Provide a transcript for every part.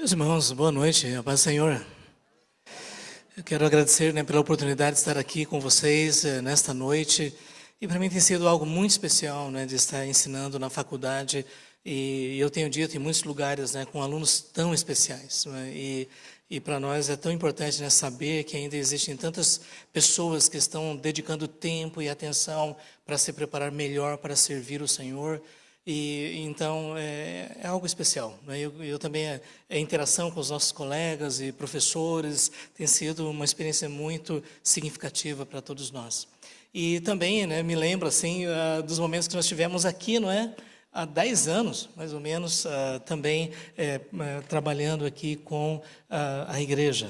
Meus irmãos, boa noite, a paz do Senhor. Eu quero agradecer, pela oportunidade de estar aqui com vocês nesta noite. E para mim tem sido algo muito especial, de estar ensinando na faculdade. E eu tenho dito em muitos lugares, com alunos tão especiais. E para nós é tão importante, saber que ainda existem tantas pessoas que estão dedicando tempo e atenção para se preparar melhor para servir o Senhor. E então é algo especial. Eu também a interação com os nossos colegas e professores tem sido uma experiência muito significativa para todos nós. E também me lembro assim dos momentos que nós tivemos aqui, há 10 anos, mais ou menos, também trabalhando aqui com a igreja.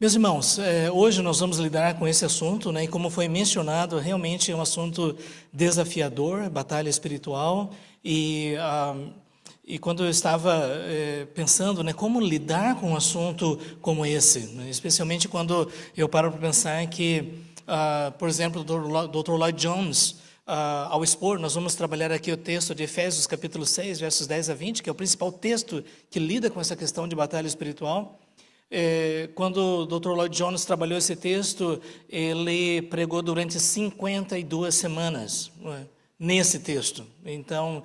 Meus irmãos, hoje nós vamos lidar com esse assunto, e como foi mencionado, realmente é um assunto desafiador, batalha espiritual, e quando eu estava pensando, como lidar com um assunto como esse, especialmente quando eu paro para pensar que, por exemplo, o Dr. Lloyd Jones, ao expor, nós vamos trabalhar aqui o texto de Efésios capítulo 6, versos 10 a 20, que é o principal texto que lida com essa questão de batalha espiritual. Quando o Dr. Lloyd Jones trabalhou esse texto, ele pregou durante 52 semanas nesse texto. Então,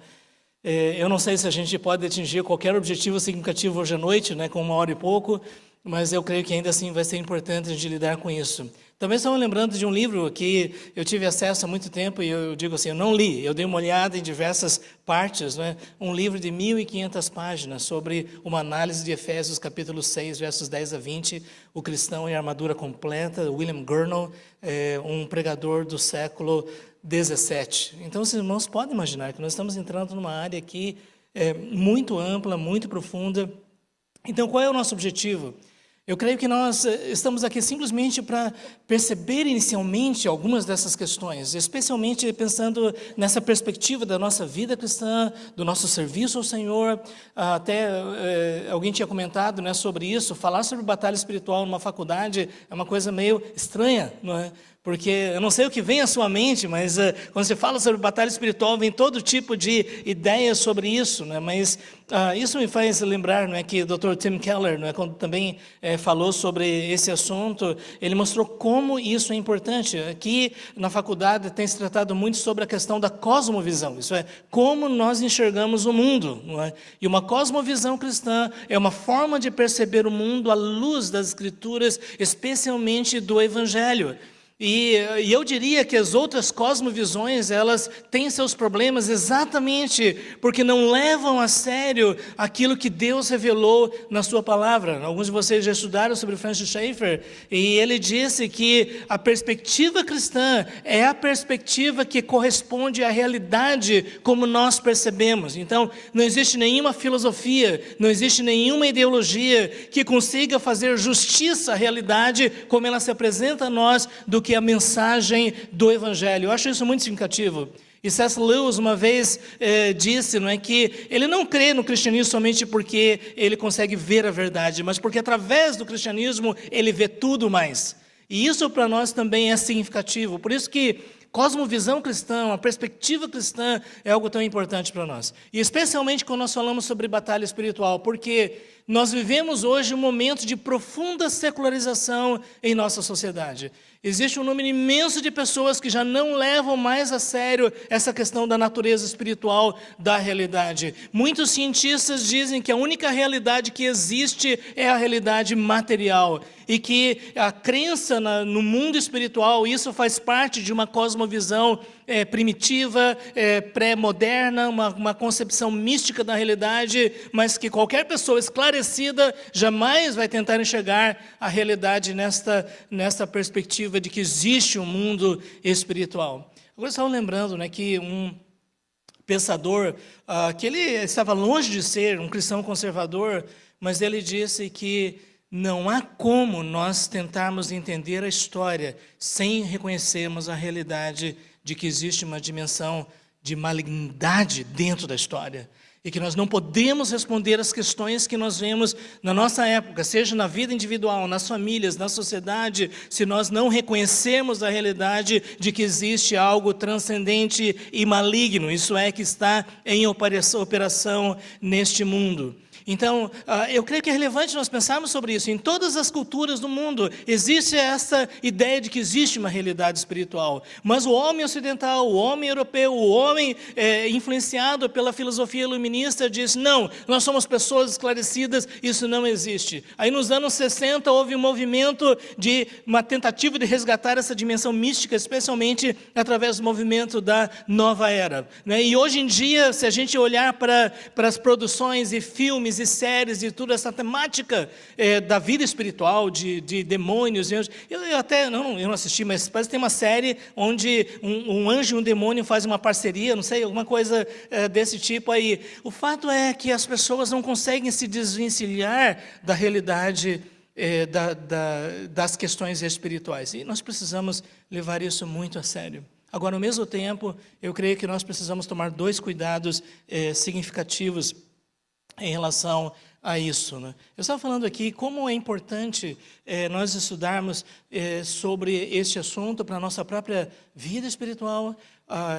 eu não sei se a gente pode atingir qualquer objetivo significativo hoje à noite, com 1 hora e pouco, mas eu creio que ainda assim vai ser importante a gente lidar com isso. Também estava lembrando de um livro que eu tive acesso há muito tempo, e eu digo assim, eu não li, eu dei uma olhada em diversas partes, um livro de 1.500 páginas sobre uma análise de Efésios capítulo 6, versos 10 a 20, o cristão em armadura completa, William Gurnall, um pregador do século 17. Então, os irmãos podem imaginar que nós estamos entrando numa área aqui muito ampla, muito profunda. Então, qual é o nosso objetivo? Eu creio que nós estamos aqui simplesmente para perceber inicialmente algumas dessas questões, especialmente pensando nessa perspectiva da nossa vida cristã, do nosso serviço ao Senhor. Até alguém tinha comentado sobre isso, falar sobre batalha espiritual numa faculdade é uma coisa meio estranha, não é? Porque eu não sei o que vem à sua mente, mas quando você fala sobre batalha espiritual, vem todo tipo de ideias sobre isso, mas isso me faz lembrar que o Dr. Tim Keller, quando também falou sobre esse assunto, ele mostrou como isso é importante. Aqui na faculdade tem se tratado muito sobre a questão da cosmovisão, isso é, como nós enxergamos o mundo. Não é? E uma cosmovisão cristã é uma forma de perceber o mundo à luz das Escrituras, especialmente do Evangelho. E eu diria que as outras cosmovisões, elas têm seus problemas exatamente porque não levam a sério aquilo que Deus revelou na sua palavra. Alguns de vocês já estudaram sobre Francis Schaeffer, e ele disse que a perspectiva cristã é a perspectiva que corresponde à realidade como nós percebemos. Então, não existe nenhuma filosofia, não existe nenhuma ideologia que consiga fazer justiça à realidade como ela se apresenta a nós do que a mensagem do Evangelho. Eu acho isso muito significativo. E C.S. Lewis uma vez disse que ele não crê no cristianismo somente porque ele consegue ver a verdade, mas porque através do cristianismo ele vê tudo mais. E isso para nós também é significativo. Por isso que cosmovisão cristã, a perspectiva cristã é algo tão importante para nós. E especialmente quando nós falamos sobre batalha espiritual, porque nós vivemos hoje um momento de profunda secularização em nossa sociedade. Existe um número imenso de pessoas que já não levam mais a sério essa questão da natureza espiritual da realidade. Muitos cientistas dizem que a única realidade que existe é a realidade material e que a crença no mundo espiritual, isso faz parte de uma cosmovisão primitiva, pré-moderna, uma concepção mística da realidade, mas que qualquer pessoa esclarecida jamais vai tentar enxergar a realidade nesta perspectiva de que existe um mundo espiritual. Agora eu estava lembrando que um pensador, que ele estava longe de ser um cristão conservador, mas ele disse que não há como nós tentarmos entender a história sem reconhecermos a realidade de que existe uma dimensão de malignidade dentro da história. E que nós não podemos responder às questões que nós vemos na nossa época, seja na vida individual, nas famílias, na sociedade, se nós não reconhecermos a realidade de que existe algo transcendente e maligno, isso é, que está em operação neste mundo. Então, eu creio que é relevante nós pensarmos sobre isso. Em todas as culturas do mundo, existe essa ideia de que existe uma realidade espiritual. Mas o homem ocidental, o homem europeu, o homem influenciado pela filosofia iluminista diz, não, nós somos pessoas esclarecidas, isso não existe. Aí nos anos 60 houve um movimento de uma tentativa de resgatar essa dimensão mística, especialmente através do movimento da Nova Era. E hoje em dia, se a gente olhar para as produções e filmes, e séries e toda essa temática da vida espiritual, de demônios. Eu não assisti, mas parece que tem uma série onde um anjo e um demônio fazem uma parceria, não sei, alguma coisa desse tipo aí. O fato é que as pessoas não conseguem se desvencilhar da realidade das questões espirituais. E nós precisamos levar isso muito a sério. Agora, ao mesmo tempo, eu creio que nós precisamos tomar dois cuidados significativos em relação a isso. Eu estava falando aqui como é importante nós estudarmos sobre este assunto para a nossa própria vida espiritual.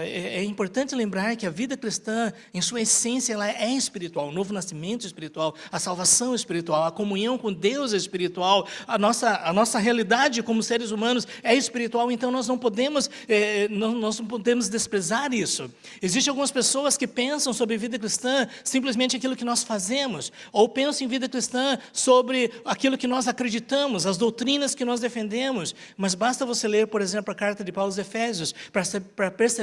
É importante lembrar que a vida cristã, em sua essência, ela é espiritual. O novo nascimento espiritual, a salvação espiritual, a comunhão com Deus é espiritual, a nossa realidade como seres humanos é espiritual, então nós não podemos desprezar isso. Existem algumas pessoas que pensam sobre vida cristã simplesmente aquilo que nós fazemos, ou pensam em vida cristã sobre aquilo que nós acreditamos, as doutrinas que nós defendemos, mas basta você ler, por exemplo, a carta de Paulo aos Efésios, para perceber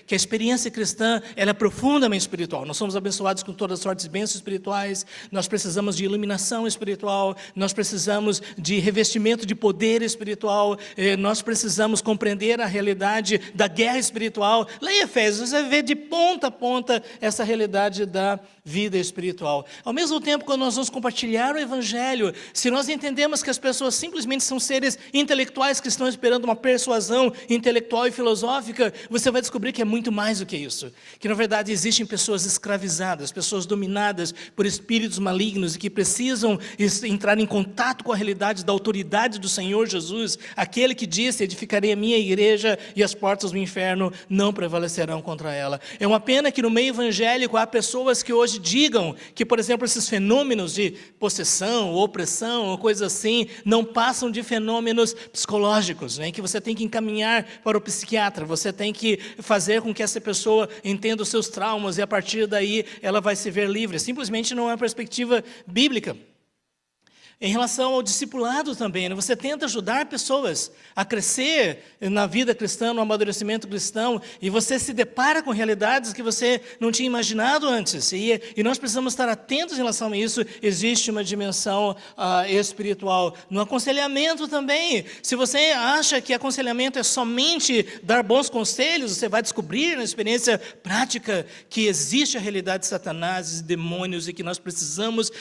que a experiência cristã ela é profundamente espiritual. Nós somos abençoados com todas as sortes de bênçãos espirituais, nós precisamos de iluminação espiritual, nós precisamos de revestimento de poder espiritual, nós precisamos compreender a realidade da guerra espiritual. Leia Efésios, você vai ver de ponta a ponta essa realidade da vida espiritual. Ao mesmo tempo, quando nós vamos compartilhar o Evangelho, se nós entendemos que as pessoas simplesmente são seres intelectuais que estão esperando uma persuasão intelectual e filosófica, você vai descobrir que é muito mais do que isso. Que, na verdade, existem pessoas escravizadas, pessoas dominadas por espíritos malignos e que precisam entrar em contato com a realidade da autoridade do Senhor Jesus, aquele que disse, edificarei a minha igreja e as portas do inferno não prevalecerão contra ela. É uma pena que no meio evangélico há pessoas que hoje digam que, por exemplo, esses fenômenos de possessão, opressão, ou coisa assim, não passam de fenômenos psicológicos, em que você tem que encaminhar para o psiquiatra, você tem que fazer com que essa pessoa entenda os seus traumas e a partir daí ela vai se ver livre. Simplesmente não é uma perspectiva bíblica. Em relação ao discipulado também, você tenta ajudar pessoas a crescer na vida cristã, no amadurecimento cristão, e você se depara com realidades que você não tinha imaginado antes. E nós precisamos estar atentos em relação a isso. Existe uma dimensão espiritual. No aconselhamento também, se você acha que aconselhamento é somente dar bons conselhos, você vai descobrir na experiência prática que existe a realidade de Satanás e demônios e que nós precisamos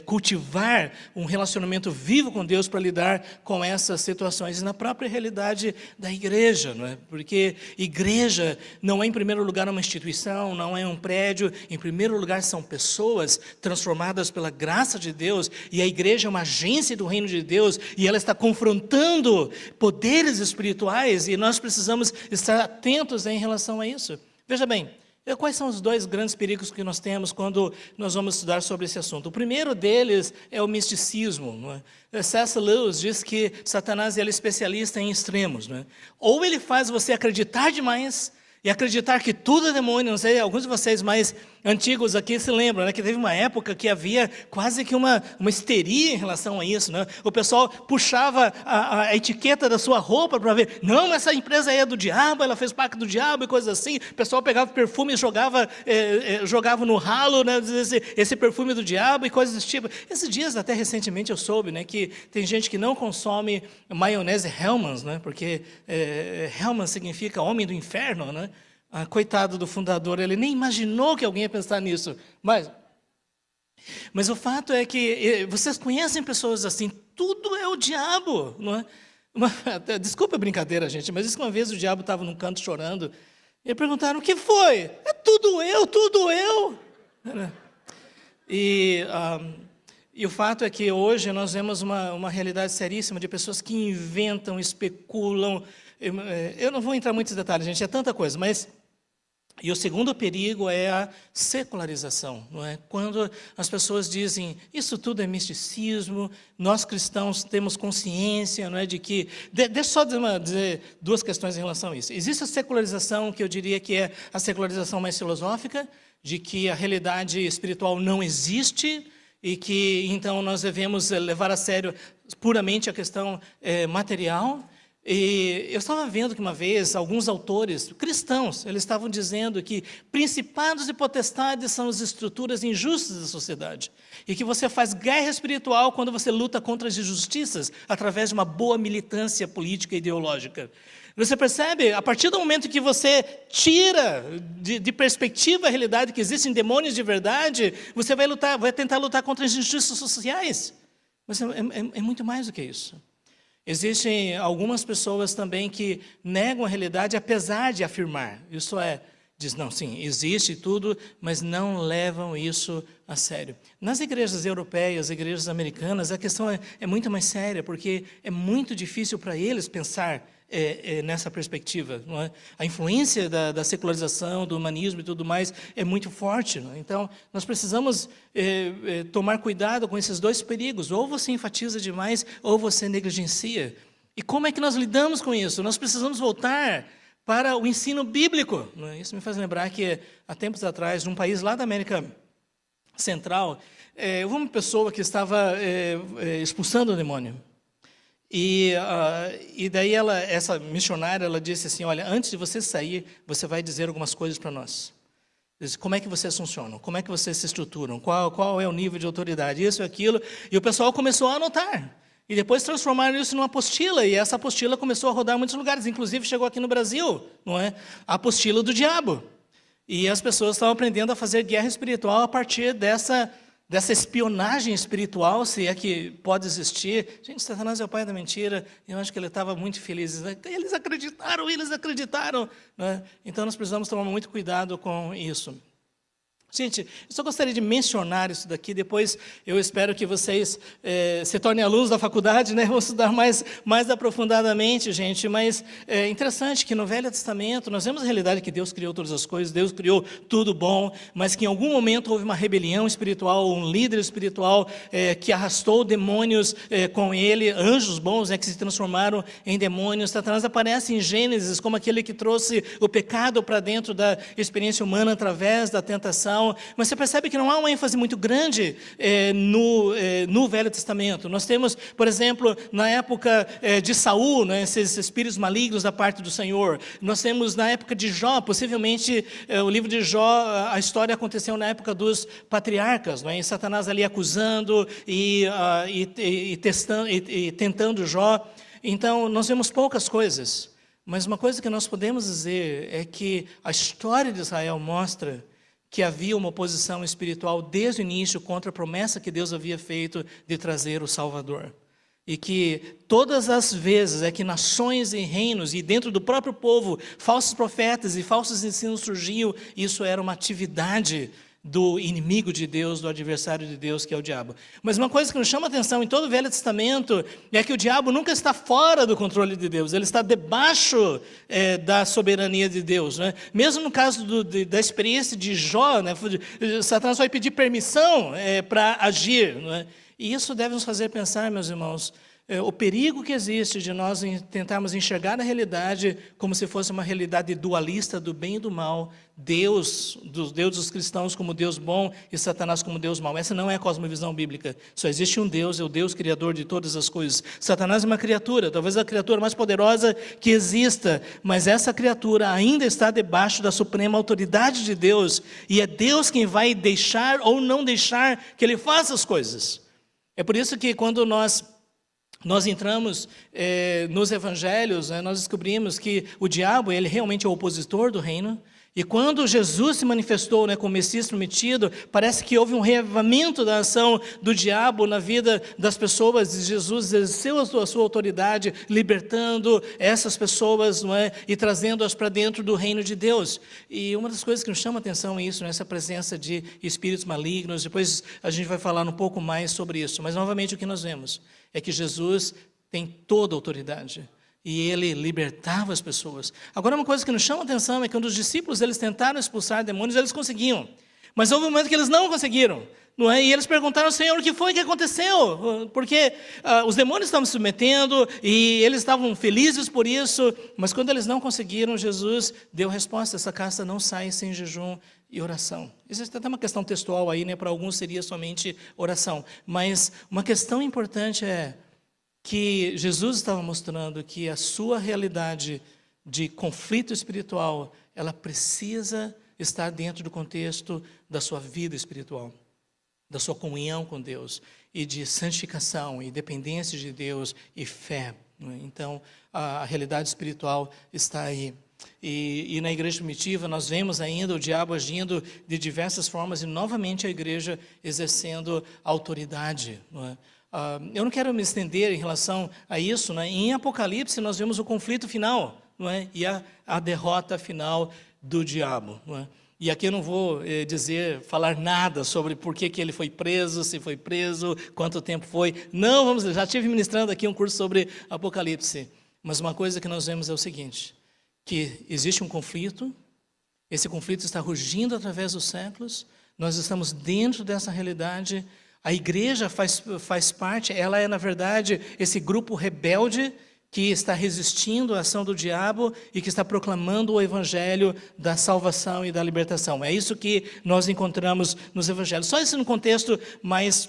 cultivar um relacionamento vivo com Deus para lidar com essas situações. E na própria realidade da igreja, não é? Porque igreja não é, em primeiro lugar, uma instituição, não é um prédio. Em primeiro lugar, são pessoas transformadas pela graça de Deus. E a igreja é uma agência do reino de Deus. E ela está confrontando poderes espirituais. E nós precisamos estar atentos em relação a isso. Veja bem, quais são os dois grandes perigos que nós temos quando nós vamos estudar sobre esse assunto? O primeiro deles é o misticismo. Não é? C.S. Lewis diz que Satanás é especialista em extremos. Não é? Ou ele faz você acreditar demais e acreditar que tudo é demônio. Não sei, alguns de vocês mais antigos aqui se lembram, que teve uma época que havia quase que uma histeria em relação a isso. O pessoal puxava a etiqueta da sua roupa para ver, não, essa empresa aí é do diabo, ela fez pacto do diabo e coisas assim. O pessoal pegava perfume e jogava no ralo, esse perfume do diabo e coisas desse tipo. Esses dias, até recentemente, eu soube que tem gente que não consome maionese Hellmann's, porque Hellmann's significa homem do inferno, coitado do fundador, ele nem imaginou que alguém ia pensar nisso. Mas o fato é que vocês conhecem pessoas assim, tudo é o diabo, não é? Desculpa a brincadeira, gente, mas isso que uma vez o diabo estava num canto chorando, E perguntaram, o que foi? É tudo eu, tudo eu. E o fato é que hoje nós vemos uma realidade seríssima de pessoas que inventam, especulam. Eu não vou entrar em muitos detalhes, gente, é tanta coisa, mas... E o segundo perigo é a secularização, não é? Quando as pessoas dizem, isso tudo é misticismo, nós cristãos temos consciência, não é, de que... Deixa eu só dizer duas questões em relação a isso. Existe a secularização, que eu diria que é a secularização mais filosófica, de que a realidade espiritual não existe e que, então, nós devemos levar a sério puramente a questão material. E eu estava vendo que uma vez alguns autores cristãos, eles estavam dizendo que principados e potestades são as estruturas injustas da sociedade e que você faz guerra espiritual quando você luta contra as injustiças através de uma boa militância política e ideológica. Você percebe? A partir do momento que você tira de perspectiva a realidade que existem demônios de verdade, você vai tentar lutar contra as injustiças sociais. Mas é muito mais do que isso. Existem algumas pessoas também que negam a realidade apesar de afirmar. Isso diz, não, sim, existe tudo, mas não levam isso a sério. Nas igrejas europeias, igrejas americanas, a questão é muito mais séria, porque é muito difícil para eles pensar nessa perspectiva. Não é? A influência da secularização, do humanismo e tudo mais é muito forte. Não é? Então, nós precisamos tomar cuidado com esses dois perigos. Ou você enfatiza demais, ou você negligencia. E como é que nós lidamos com isso? Nós precisamos voltar para o ensino bíblico. Não é? Isso me faz lembrar que, há tempos atrás, num país lá da América Central, houve uma pessoa que estava expulsando o demônio. E daí essa missionária, ela disse assim, olha, antes de você sair, você vai dizer algumas coisas para nós. Disse, como é que vocês funcionam? Como é que vocês se estruturam? Qual é o nível de autoridade? Isso e aquilo. E o pessoal começou a anotar. E depois transformaram isso numa apostila. E essa apostila começou a rodar em muitos lugares. Inclusive chegou aqui no Brasil, não é? A apostila do diabo. E as pessoas estavam aprendendo a fazer guerra espiritual a partir dessa espionagem espiritual, se é que pode existir. Gente, Satanás é o pai da mentira, eu acho que ele estava muito feliz. Eles acreditaram. Né? Então, nós precisamos tomar muito cuidado com isso. Gente, eu só gostaria de mencionar isso daqui, depois eu espero que vocês se tornem alunos da faculdade, né? Vou estudar mais aprofundadamente, gente, mas é interessante que no Velho Testamento nós vemos a realidade que Deus criou todas as coisas, Deus criou tudo bom, mas que em algum momento houve uma rebelião espiritual, um líder espiritual que arrastou demônios com ele, anjos bons que se transformaram em demônios. Satanás aparece em Gênesis como aquele que trouxe o pecado para dentro da experiência humana através da tentação. Mas você percebe que não há uma ênfase muito grande no Velho Testamento. Nós temos, por exemplo, na época de Saul, né, esses espíritos malignos da parte do Senhor. Nós temos na época de Jó, possivelmente o livro de Jó, a história aconteceu na época dos patriarcas, né, e Satanás ali acusando e tentando Jó. Então, nós vemos poucas coisas. Mas uma coisa que nós podemos dizer é que a história de Israel mostra que havia uma oposição espiritual desde o início contra a promessa que Deus havia feito de trazer o Salvador. E que todas as vezes que nações e reinos, e dentro do próprio povo, falsos profetas e falsos ensinos surgiam, isso era uma atividade do inimigo de Deus, do adversário de Deus, que é o diabo. Mas uma coisa que nos chama a atenção em todo o Velho Testamento é que o diabo nunca está fora do controle de Deus, ele está debaixo da soberania de Deus. Né? Mesmo no caso da experiência de Jó, né? Satanás vai pedir permissão para agir. Né? E isso deve nos fazer pensar, meus irmãos, o perigo que existe de nós tentarmos enxergar a realidade como se fosse uma realidade dualista do bem e do mal, Deus dos cristãos como Deus bom e Satanás como Deus mau. Essa não é a cosmovisão bíblica. Só existe um Deus, é o Deus criador de todas as coisas. Satanás é uma criatura, talvez a criatura mais poderosa que exista, mas essa criatura ainda está debaixo da suprema autoridade de Deus, e é Deus quem vai deixar ou não deixar que ele faça as coisas. É por isso que quando nós entramos nos evangelhos, nós descobrimos que o diabo ele realmente é o opositor do reino, E quando Jesus se manifestou, né, como Messias prometido, parece que houve um reavivamento da ação do diabo na vida das pessoas. E Jesus exerceu a sua autoridade, libertando essas pessoas, não é, e trazendo-as para dentro do reino de Deus. E uma das coisas que nos chama a atenção é isso, né, essa presença de espíritos malignos. Depois a gente vai falar um pouco mais sobre isso. Mas novamente o que nós vemos é que Jesus tem toda a autoridade. E ele libertava as pessoas. Agora, uma coisa que nos chama a atenção é que quando os discípulos eles tentaram expulsar demônios, eles conseguiam. Mas houve um momento que eles não conseguiram. Não é? E eles perguntaram ao Senhor o que foi que aconteceu. Porque os demônios estavam se submetendo e eles estavam felizes por isso. Mas quando eles não conseguiram, Jesus deu resposta. Essa casta não sai sem jejum e oração. Existe até uma questão textual aí, né? Para alguns seria somente oração. Mas uma questão importante é que Jesus estava mostrando que a sua realidade de conflito espiritual, ela precisa estar dentro do contexto da sua vida espiritual, da sua comunhão com Deus, e de santificação, e dependência de Deus, e fé. Então, a realidade espiritual está aí. E na igreja primitiva nós vemos ainda o diabo agindo de diversas formas, e novamente a igreja exercendo autoridade, não é? Eu não quero me estender em relação a isso, né? Em Apocalipse nós vemos o conflito final, não é? E a derrota final do diabo, não é? E aqui eu não vou falar nada sobre por que ele foi preso, se foi preso, quanto tempo foi. Não, já estive ministrando aqui um curso sobre Apocalipse. Mas uma coisa que nós vemos é o seguinte, que existe um conflito, esse conflito está rugindo através dos séculos, nós estamos dentro dessa realidade. A igreja faz parte, ela é, na verdade, esse grupo rebelde que está resistindo à ação do diabo e que está proclamando o evangelho da salvação e da libertação. É isso que nós encontramos nos evangelhos. Só isso no contexto mais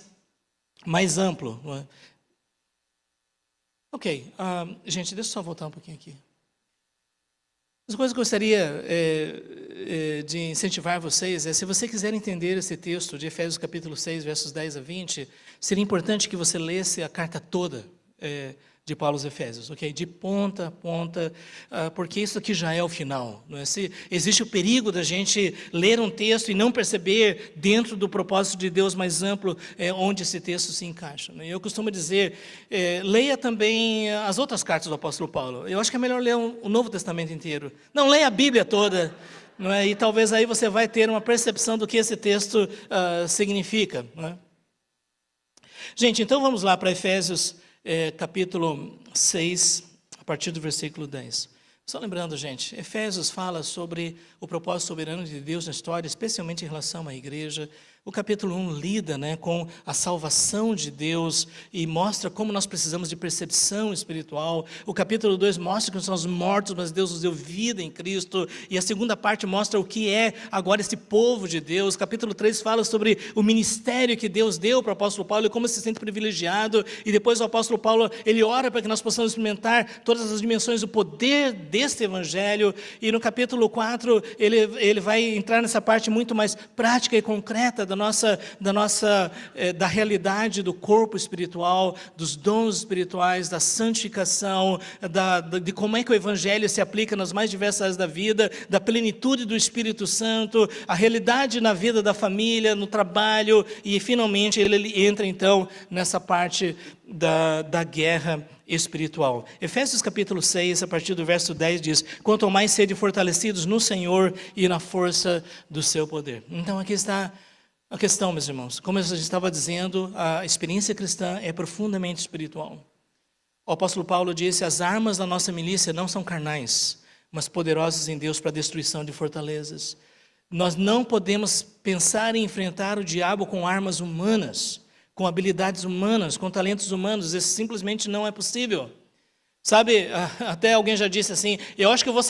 amplo. Não é? Ok, gente, deixa eu só voltar um pouquinho aqui. As coisas que eu gostaria de incentivar vocês se você quiser entender esse texto de Efésios capítulo 6, versos 10 a 20, seria importante que você lesse a carta toda de Paulo aos Efésios, ok? De ponta a ponta, porque isso aqui já é o final. Não é? Se existe o perigo da gente ler um texto e não perceber dentro do propósito de Deus mais amplo onde esse texto se encaixa. Né? Eu costumo dizer, leia também as outras cartas do apóstolo Paulo. Eu acho que é melhor ler o Novo Testamento inteiro. Não, leia a Bíblia toda, não é? E talvez aí você vai ter uma percepção do que esse texto significa. Não é? Gente, então vamos lá para Efésios capítulo 6, a partir do versículo 10. Só lembrando, gente, Efésios fala sobre o propósito soberano de Deus na história, especialmente em relação à igreja. O capítulo 1 lida, né, com a salvação de Deus e mostra como nós precisamos de percepção espiritual. O capítulo 2 mostra que nós somos mortos, mas Deus nos deu vida em Cristo. E a segunda parte mostra o que é agora esse povo de Deus. O capítulo 3 fala sobre o ministério que Deus deu para o apóstolo Paulo e como se sente privilegiado. E depois o apóstolo Paulo, ele ora para que nós possamos experimentar todas as dimensões do poder deste evangelho. E no capítulo 4, ele vai entrar nessa parte muito mais prática e concreta da realidade do corpo espiritual, dos dons espirituais, da santificação, de como é que o evangelho se aplica nas mais diversas áreas da vida, da plenitude do Espírito Santo, a realidade na vida da família, no trabalho, e finalmente ele entra então nessa parte da guerra espiritual. Efésios capítulo 6, a partir do verso 10 diz: quanto mais sede fortalecidos no Senhor e na força do seu poder. Então aqui está a questão, meus irmãos. Como eu estava dizendo, a experiência cristã é profundamente espiritual. O apóstolo Paulo disse: as armas da nossa milícia não são carnais, mas poderosas em Deus para a destruição de fortalezas. Nós não podemos pensar em enfrentar o diabo com armas humanas, com habilidades humanas, com talentos humanos. Isso simplesmente não é possível. Sabe, até alguém já disse assim: eu acho que eu vou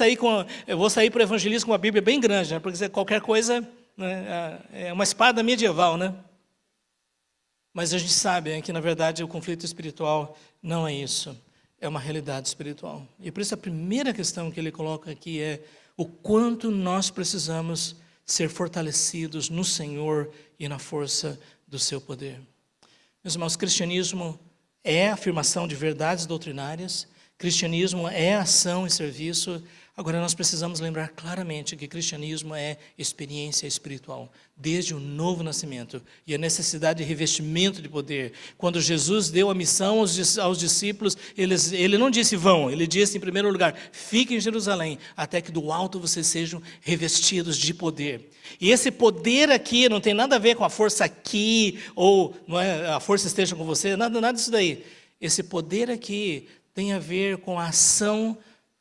sair para o evangelismo com uma Bíblia bem grande, né? Porque qualquer coisa, né, é uma espada medieval, né? Mas a gente sabe que, na verdade, o conflito espiritual não é isso. É uma realidade espiritual. E por isso a primeira questão que ele coloca aqui é o quanto nós precisamos ser fortalecidos no Senhor e na força do seu poder. Meus irmãos, o cristianismo é a afirmação de verdades doutrinárias Cristianismo é ação e serviço. Agora, nós precisamos lembrar claramente que cristianismo é experiência espiritual, desde o novo nascimento e a necessidade de revestimento de poder. Quando Jesus deu a missão aos discípulos, ele não disse vão, ele disse em primeiro lugar, fiquem em Jerusalém, até que do alto vocês sejam revestidos de poder. E esse poder aqui não tem nada a ver com a força aqui, ou não é, a força esteja com você, nada disso daí. Esse poder aqui tem a ver com a ação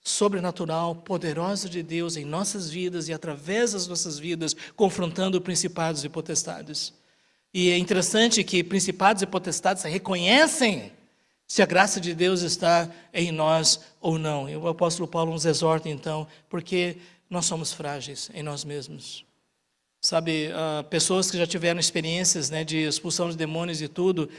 sobrenatural, poderosa de Deus em nossas vidas e através das nossas vidas, confrontando principados e potestades. E é interessante que principados e potestades reconhecem se a graça de Deus está em nós ou não. E o apóstolo Paulo nos exorta então, porque nós somos frágeis em nós mesmos. Sabe, pessoas que já tiveram experiências, né, de expulsão de demônios e tudo,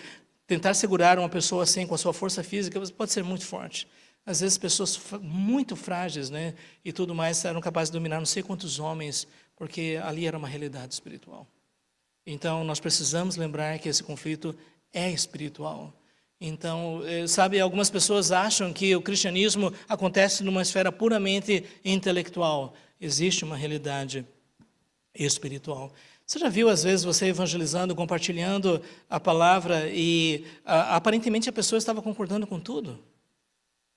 tentar segurar uma pessoa assim com a sua força física pode ser muito forte. Às vezes pessoas muito frágeis, né, e tudo mais, eram capazes de dominar não sei quantos homens, porque ali era uma realidade espiritual. Então, nós precisamos lembrar que esse conflito é espiritual. Então, sabe, algumas pessoas acham que o cristianismo acontece numa esfera puramente intelectual. Existe uma realidade espiritual. Você já viu, às vezes, você evangelizando, compartilhando a palavra e aparentemente a pessoa estava concordando com tudo?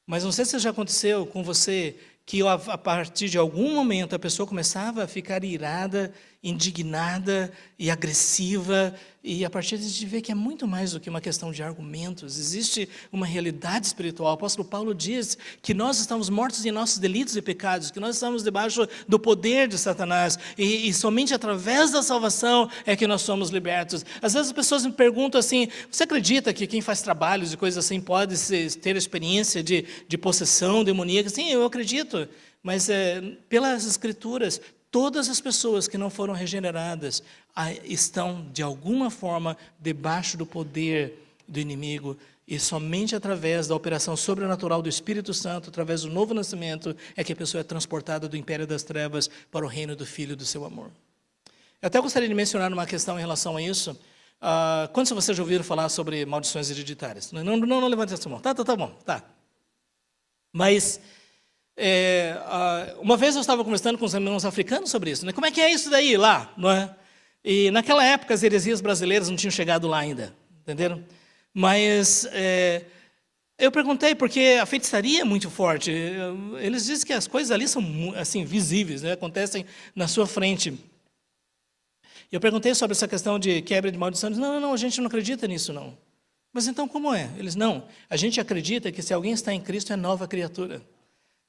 Mas não sei se já aconteceu com você que a partir de algum momento a pessoa começava a ficar irada, indignada e agressiva, e a partir de ver que é muito mais do que uma questão de argumentos, existe uma realidade espiritual. O apóstolo Paulo diz que nós estamos mortos em nossos delitos e pecados, que nós estamos debaixo do poder de Satanás, e somente através da salvação é que nós somos libertos. Às vezes as pessoas me perguntam assim, você acredita que quem faz trabalhos e coisas assim pode ter experiência de possessão demoníaca? Sim, eu acredito, mas pelas escrituras, todas as pessoas que não foram regeneradas estão, de alguma forma, debaixo do poder do inimigo. E somente através da operação sobrenatural do Espírito Santo, através do novo nascimento, é que a pessoa é transportada do império das trevas para o reino do Filho do seu amor. Eu até gostaria de mencionar uma questão em relação a isso. Quantos de vocês já ouviram falar sobre maldições hereditárias? Não levante essa mão. Tá bom, tá. Mas... uma vez eu estava conversando com os irmãos africanos sobre isso, né? Como é que é isso daí lá, não é? E naquela época as heresias brasileiras não tinham chegado lá ainda, entenderam? Mas eu perguntei porque a feitiçaria é muito forte. Eles dizem que as coisas ali são assim visíveis, né? Acontecem na sua frente. Eu perguntei sobre essa questão de quebra de maldição. Eles, não, a gente não acredita nisso não. Mas então como é? Eles, não, a gente acredita que se alguém está em Cristo é nova criatura.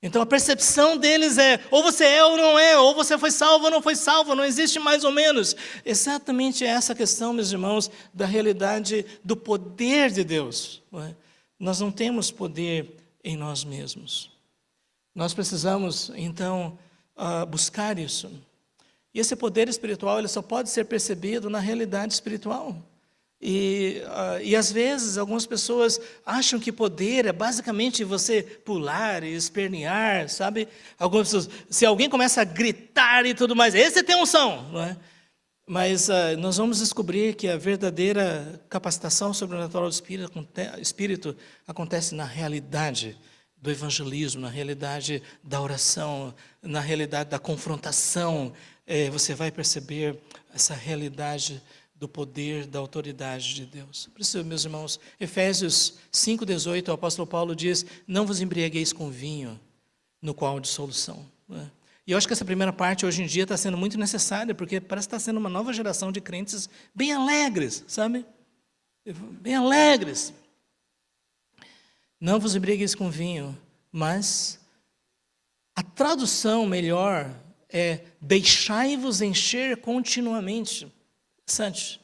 Então a percepção deles é, ou você é ou não é, ou você foi salvo ou não foi salvo, não existe mais ou menos. Exatamente essa questão, meus irmãos, da realidade do poder de Deus. Não é? Nós não temos poder em nós mesmos. Nós precisamos, então, buscar isso. E esse poder espiritual, ele só pode ser percebido na realidade espiritual. E às vezes algumas pessoas acham que poder é basicamente você pular e espernear, sabe? Algumas pessoas, se alguém começa a gritar e tudo mais, esse tem unção, não é? Mas nós vamos descobrir que a verdadeira capacitação sobrenatural do Espírito acontece na realidade do evangelismo, na realidade da oração, na realidade da confrontação. Você vai perceber essa realidade do poder, da autoridade de Deus. Por isso, meus irmãos, Efésios 5,18, o apóstolo Paulo diz, não vos embriagueis com vinho, no qual há dissolução. Né? E eu acho que essa primeira parte, hoje em dia, está sendo muito necessária, porque parece que está sendo uma nova geração de crentes bem alegres, sabe? Bem alegres. Não vos embriagueis com vinho, mas a tradução melhor é deixai-vos encher continuamente. Interessante.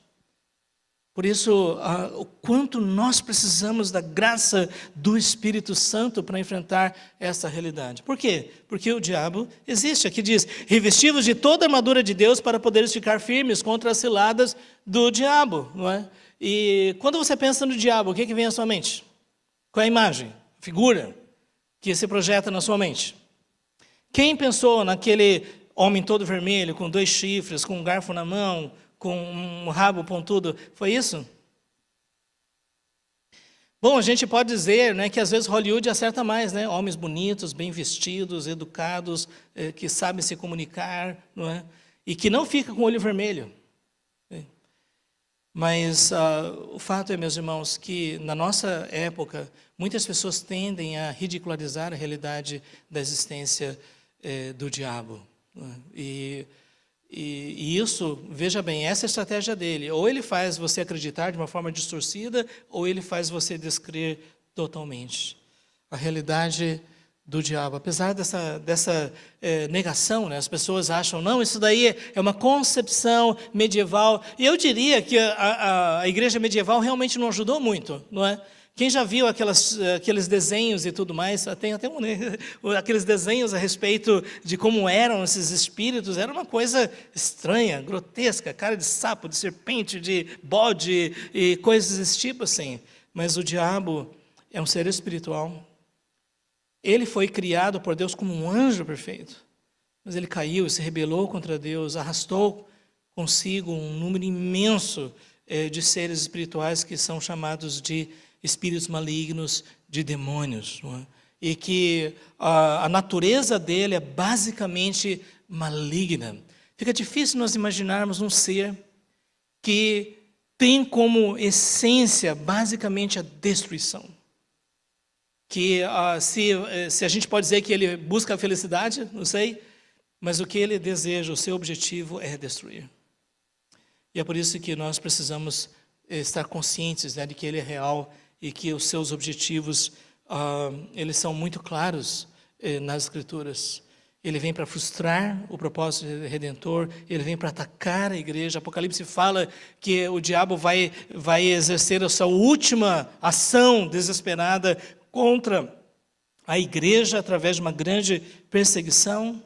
Por isso, o quanto nós precisamos da graça do Espírito Santo para enfrentar essa realidade. Por quê? Porque o diabo existe. Aqui diz, revesti-vos de toda a armadura de Deus para poderes ficar firmes contra as ciladas do diabo. Não é? E quando você pensa no diabo, o que vem à sua mente? Qual é a imagem, a figura que se projeta na sua mente? Quem pensou naquele homem todo vermelho, com 2 chifres, com um garfo na mão, com um rabo pontudo, foi isso? Bom, a gente pode dizer, né, que às vezes Hollywood acerta mais, né? Homens bonitos, bem vestidos, educados, que sabem se comunicar, não é? E que não fica com o olho vermelho. Mas o fato é, meus irmãos, que na nossa época, muitas pessoas tendem a ridicularizar a realidade da existência do diabo. Não é? E isso, veja bem, essa é a estratégia dele. Ou ele faz você acreditar de uma forma distorcida, ou ele faz você descrer totalmente. A realidade do diabo. Apesar dessa negação, né, as pessoas acham, não, isso daí é uma concepção medieval. E eu diria que a igreja medieval realmente não ajudou muito, não é? Quem já viu aqueles desenhos e tudo mais, tem até aqueles desenhos a respeito de como eram esses espíritos, era uma coisa estranha, grotesca, cara de sapo, de serpente, de bode e coisas desse tipo assim. Mas o diabo é um ser espiritual. Ele foi criado por Deus como um anjo perfeito, mas ele caiu, se rebelou contra Deus, arrastou consigo um número imenso de seres espirituais que são chamados de espíritos malignos, de demônios, não é? E que a natureza dele é basicamente maligna. Fica difícil nós imaginarmos um ser que tem como essência basicamente a destruição. Que se a gente pode dizer que ele busca a felicidade, não sei, mas o que ele deseja, o seu objetivo é destruir. E é por isso que nós precisamos estar conscientes, né, de que ele é real e que os seus objetivos, eles são muito claros nas Escrituras. Ele vem para frustrar o propósito redentor, ele vem para atacar a igreja. Apocalipse fala que o diabo vai exercer a sua última ação desesperada contra a igreja através de uma grande perseguição.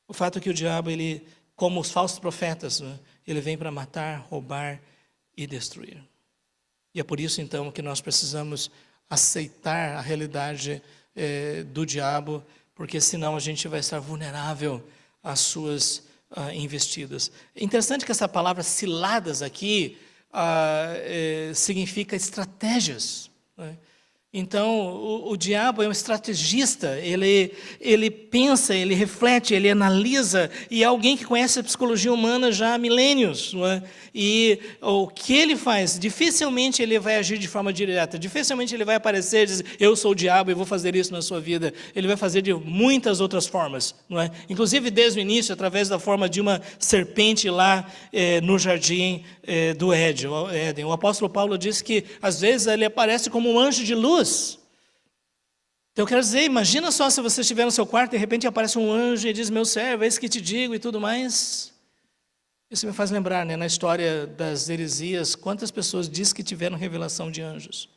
O fato é que o diabo, ele, como os falsos profetas, né, ele vem para matar, roubar e destruir. E é por isso, então, que nós precisamos aceitar a realidade do diabo, porque senão a gente vai estar vulnerável às suas investidas. É interessante que essa palavra ciladas aqui significa estratégias, né? Então, o diabo é um estrategista, ele pensa, ele reflete, ele analisa, e é alguém que conhece a psicologia humana já há milênios, não é? E o que ele faz, dificilmente ele vai agir de forma direta, dificilmente ele vai aparecer e dizer, eu sou o diabo e vou fazer isso na sua vida. Ele vai fazer de muitas outras formas, não é? Inclusive desde o início, através da forma de uma serpente lá no jardim do Éden. O apóstolo Paulo disse que às vezes ele aparece como um anjo de luz. Então eu quero dizer, imagina só se você estiver no seu quarto e de repente aparece um anjo e diz, meu servo, é isso que te digo e tudo mais. Isso me faz lembrar, né, na história das heresias, quantas pessoas diz que tiveram revelação de anjos.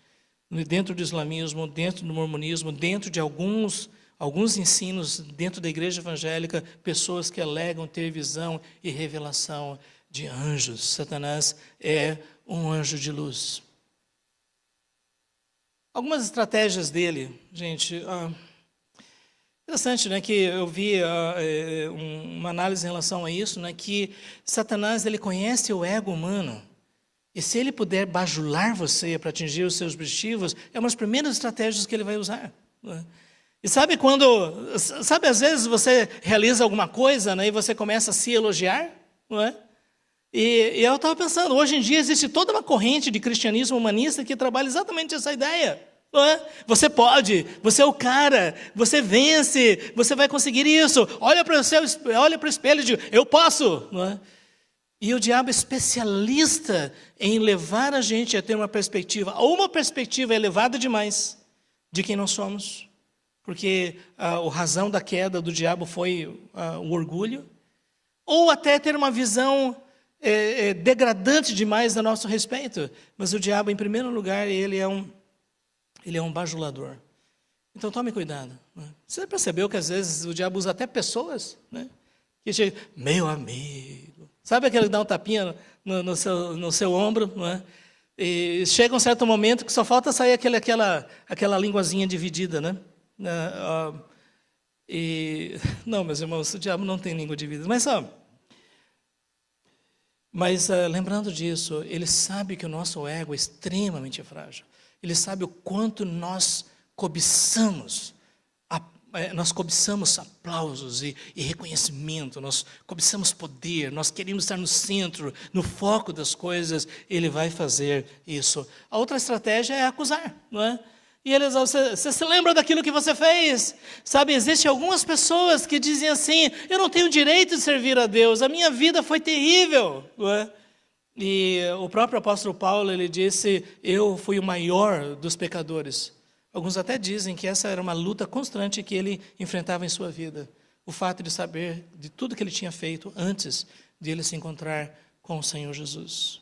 Dentro do islamismo, dentro do mormonismo, dentro de alguns ensinos, dentro da igreja evangélica, pessoas que alegam ter visão e revelação de anjos. Satanás é um anjo de luz. Algumas estratégias dele, gente, interessante, né, que eu vi uma análise em relação a isso, né, que Satanás, ele conhece o ego humano, e se ele puder bajular você para atingir os seus objetivos, é uma das primeiras estratégias que ele vai usar, né? E sabe às vezes você realiza alguma coisa, né, e você começa a se elogiar, não é? E eu estava pensando, hoje em dia existe toda uma corrente de cristianismo humanista que trabalha exatamente essa ideia. Não é? Você pode, você é o cara, você vence, você vai conseguir isso. Olha para o espelho e diz, eu posso. Não é? E o diabo é especialista em levar a gente a ter uma perspectiva elevada demais de quem nós somos. Porque a razão da queda do diabo foi o orgulho. Ou até ter uma visão degradante demais a nosso respeito. Mas o diabo, em primeiro lugar, ele é um bajulador. Então tome cuidado, né? Você percebeu que às vezes o diabo usa até pessoas, né? Que chega, meu amigo. Sabe aquele que dá um tapinha no seu ombro, não é? E chega um certo momento que só falta sair aquela linguazinha dividida, né? Não, meus irmãos, o diabo não tem língua dividida. Mas lembrando disso, ele sabe que o nosso ego é extremamente frágil. Ele sabe o quanto nós cobiçamos aplausos e reconhecimento, nós cobiçamos poder, nós queremos estar no centro, no foco das coisas. Ele vai fazer isso. A outra estratégia é acusar, não é? E eles, você se lembra daquilo que você fez? Sabe, existem algumas pessoas que dizem assim: eu não tenho direito de servir a Deus, a minha vida foi terrível, não é? E o próprio apóstolo Paulo, ele disse: eu fui o maior dos pecadores. Alguns até dizem que essa era uma luta constante que ele enfrentava em sua vida. O fato de saber de tudo que ele tinha feito antes de ele se encontrar com o Senhor Jesus.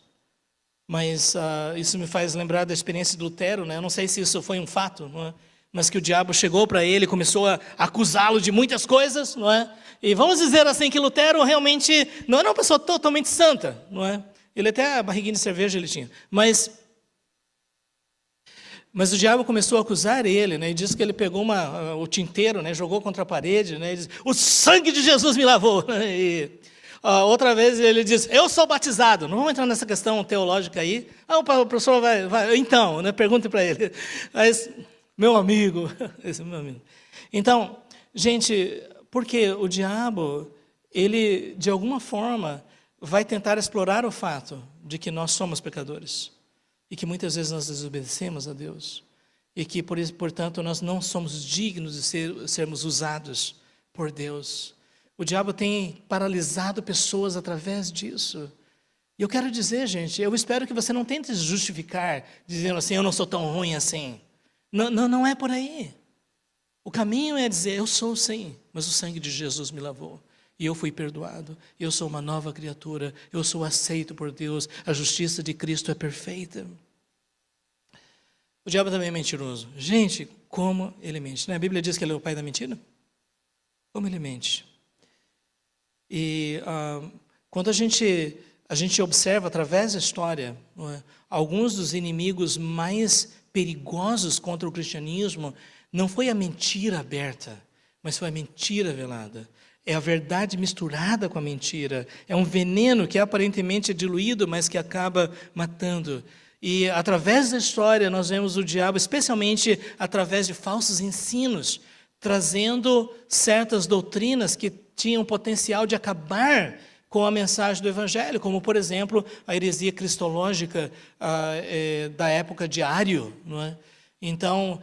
Mas isso me faz lembrar da experiência de Lutero, né? Eu não sei se isso foi um fato, não é? Mas que o diabo chegou para ele e começou a acusá-lo de muitas coisas, não é? E vamos dizer assim que Lutero realmente não era uma pessoa totalmente santa, não é? Ele até a barriguinha de cerveja ele tinha, mas o diabo começou a acusar ele, né? E disse que ele pegou o tinteiro, né? Jogou contra a parede, né? E disse: o sangue de Jesus me lavou. E outra vez ele disse: eu sou batizado. Não vamos entrar nessa questão teológica aí. O professor vai então, né? Pergunte para ele. Mas, meu amigo, esse é meu amigo. Então, gente, porque o diabo, ele de alguma forma vai tentar explorar o fato de que nós somos pecadores. E que muitas vezes nós desobedecemos a Deus. E que, portanto, nós não somos dignos de sermos usados por Deus. O diabo tem paralisado pessoas através disso. E eu quero dizer, gente, eu espero que você não tente justificar, dizendo assim: eu não sou tão ruim assim. Não é por aí. O caminho é dizer: eu sou sim, mas o sangue de Jesus me lavou. E eu fui perdoado, eu sou uma nova criatura, eu sou aceito por Deus, a justiça de Cristo é perfeita. O diabo também é mentiroso. Gente, como ele mente, né? A Bíblia diz que ele é o pai da mentira. Como ele mente. E quando a gente observa através da história, alguns dos inimigos mais perigosos contra o cristianismo, não foi a mentira aberta, mas foi a mentira velada. É a verdade misturada com a mentira. É um veneno que aparentemente é diluído, mas que acaba matando. E através da história nós vemos o diabo, especialmente através de falsos ensinos, trazendo certas doutrinas que tinham potencial de acabar com a mensagem do Evangelho, como, por exemplo, a heresia cristológica da época de Ário, não é? Então,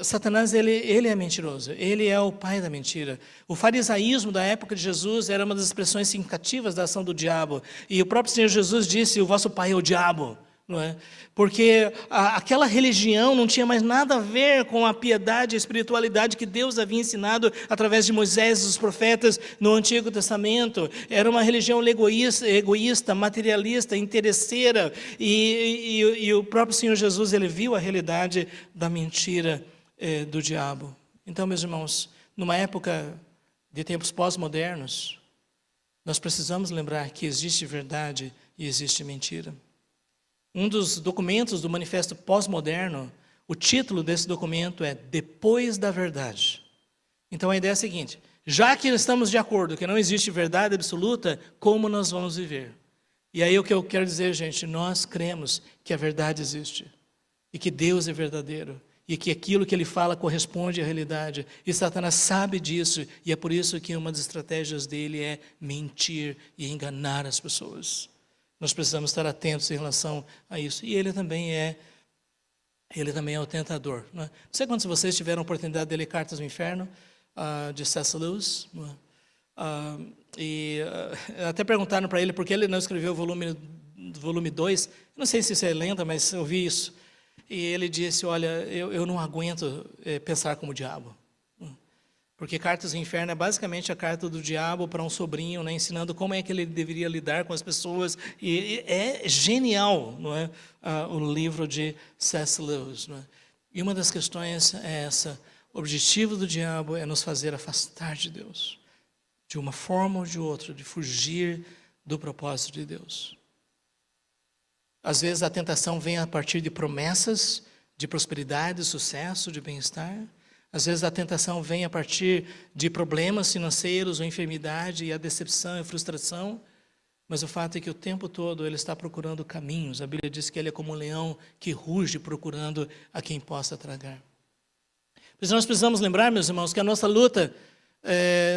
Satanás, ele é mentiroso, ele é o pai da mentira. O farisaísmo da época de Jesus era uma das expressões significativas da ação do diabo. E o próprio Senhor Jesus disse: o vosso pai é o diabo. Não é? Porque aquela religião não tinha mais nada a ver com a piedade e a espiritualidade que Deus havia ensinado através de Moisés e dos profetas no Antigo Testamento. Era uma religião egoísta, materialista, interesseira, e o próprio Senhor Jesus, ele viu a realidade da mentira do diabo. Então, meus irmãos, numa época de tempos pós-modernos, nós precisamos lembrar que existe verdade e existe mentira. Um dos documentos do Manifesto Pós-Moderno, o título desse documento é Depois da Verdade. Então a ideia é a seguinte: já que estamos de acordo que não existe verdade absoluta, como nós vamos viver? E aí o que eu quero dizer, gente, nós cremos que a verdade existe, e que Deus é verdadeiro, e que aquilo que Ele fala corresponde à realidade. E Satanás sabe disso, e é por isso que uma das estratégias dele é mentir e enganar as pessoas. Nós precisamos estar atentos em relação a isso. E ele também é o tentador. Não sei quantos de vocês tiveram a oportunidade de ler Cartas do Inferno, de C.S. Lewis. Até perguntaram para ele por que ele não escreveu o volume 2. Não sei se isso é lenda, mas eu vi isso. E ele disse: olha, eu não aguento pensar como o diabo. Porque Cartas do Inferno é basicamente a carta do diabo para um sobrinho, né, ensinando como é que ele deveria lidar com as pessoas. E é genial, não é? O livro de C.S. Lewis. Não é? E uma das questões é essa: o objetivo do diabo é nos fazer afastar de Deus, de uma forma ou de outra, de fugir do propósito de Deus. Às vezes a tentação vem a partir de promessas de prosperidade, sucesso, de bem-estar. Às vezes a tentação vem a partir de problemas financeiros ou enfermidade, e a decepção e a frustração. Mas o fato é que o tempo todo ele está procurando caminhos. A Bíblia diz que ele é como um leão que ruge procurando a quem possa tragar. Por isso nós precisamos lembrar, meus irmãos, que a nossa luta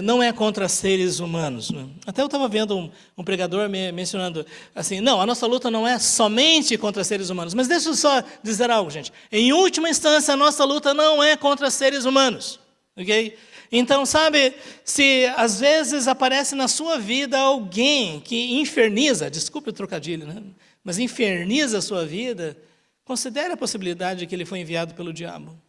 não é contra seres humanos. Né? Até eu estava vendo um pregador mencionando assim, não, a nossa luta não é somente contra seres humanos. Mas deixa eu só dizer algo, gente. Em última instância, a nossa luta não é contra seres humanos. Ok? Então, sabe, se às vezes aparece na sua vida alguém que inferniza, desculpe o trocadilho, né? Mas inferniza a sua vida, considere a possibilidade de que ele foi enviado pelo diabo.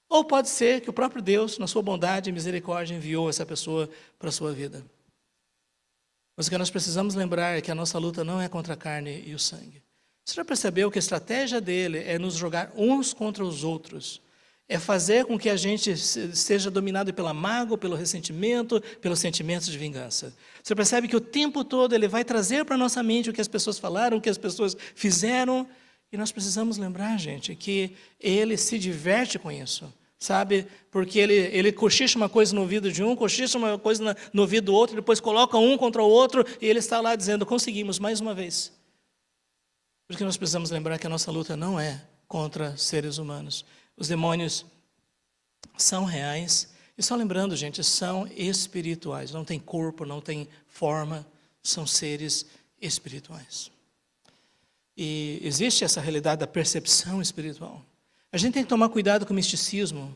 Ou pode ser que o próprio Deus, na sua bondade e misericórdia, enviou essa pessoa para a sua vida. Mas o que nós precisamos lembrar é que a nossa luta não é contra a carne e o sangue. Você já percebeu que a estratégia dele é nos jogar uns contra os outros? É fazer com que a gente seja dominado pela mágoa, pelo ressentimento, pelos sentimentos de vingança. Você percebe que o tempo todo ele vai trazer para a nossa mente o que as pessoas falaram, o que as pessoas fizeram. E nós precisamos lembrar, gente, que ele se diverte com isso, sabe? Porque ele cochicha uma coisa no ouvido de um, cochicha uma coisa no ouvido do outro, depois coloca um contra o outro, e ele está lá dizendo, conseguimos mais uma vez. Porque nós precisamos lembrar que a nossa luta não é contra seres humanos. Os demônios são reais, e só lembrando, gente, são espirituais, não tem corpo, não tem forma, são seres espirituais. E existe essa realidade da percepção espiritual. A gente tem que tomar cuidado com o misticismo,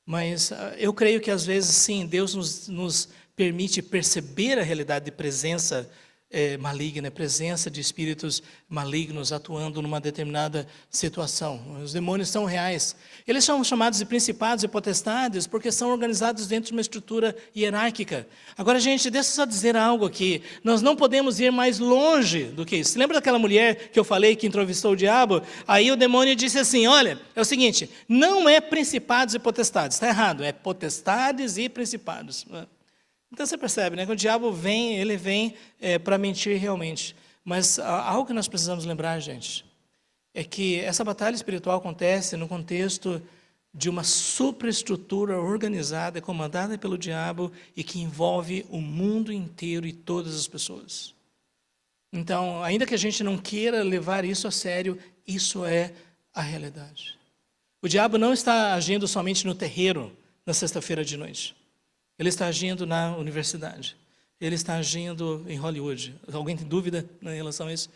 mas eu creio que às vezes sim, Deus nos permite perceber a realidade de presença maligna, presença de espíritos malignos atuando numa determinada situação. Os demônios são reais. Eles são chamados de principados e potestades porque são organizados dentro de uma estrutura hierárquica. Agora, gente, deixa eu só dizer algo aqui. Nós não podemos ir mais longe do que isso. Lembra daquela mulher que eu falei que entrevistou o diabo? Aí o demônio disse assim, olha, é o seguinte, não é principados e potestades, está errado, é potestades e principados. Então você percebe, né, que o diabo vem, ele vem para mentir realmente. Mas algo que nós precisamos lembrar, gente, é que essa batalha espiritual acontece no contexto de uma superestrutura organizada, comandada pelo diabo e que envolve o mundo inteiro e todas as pessoas. Então, ainda que a gente não queira levar isso a sério, isso é a realidade. O diabo não está agindo somente no terreiro na sexta-feira de noite. Ele está agindo na universidade. Ele está agindo em Hollywood. Alguém tem dúvida em relação a isso?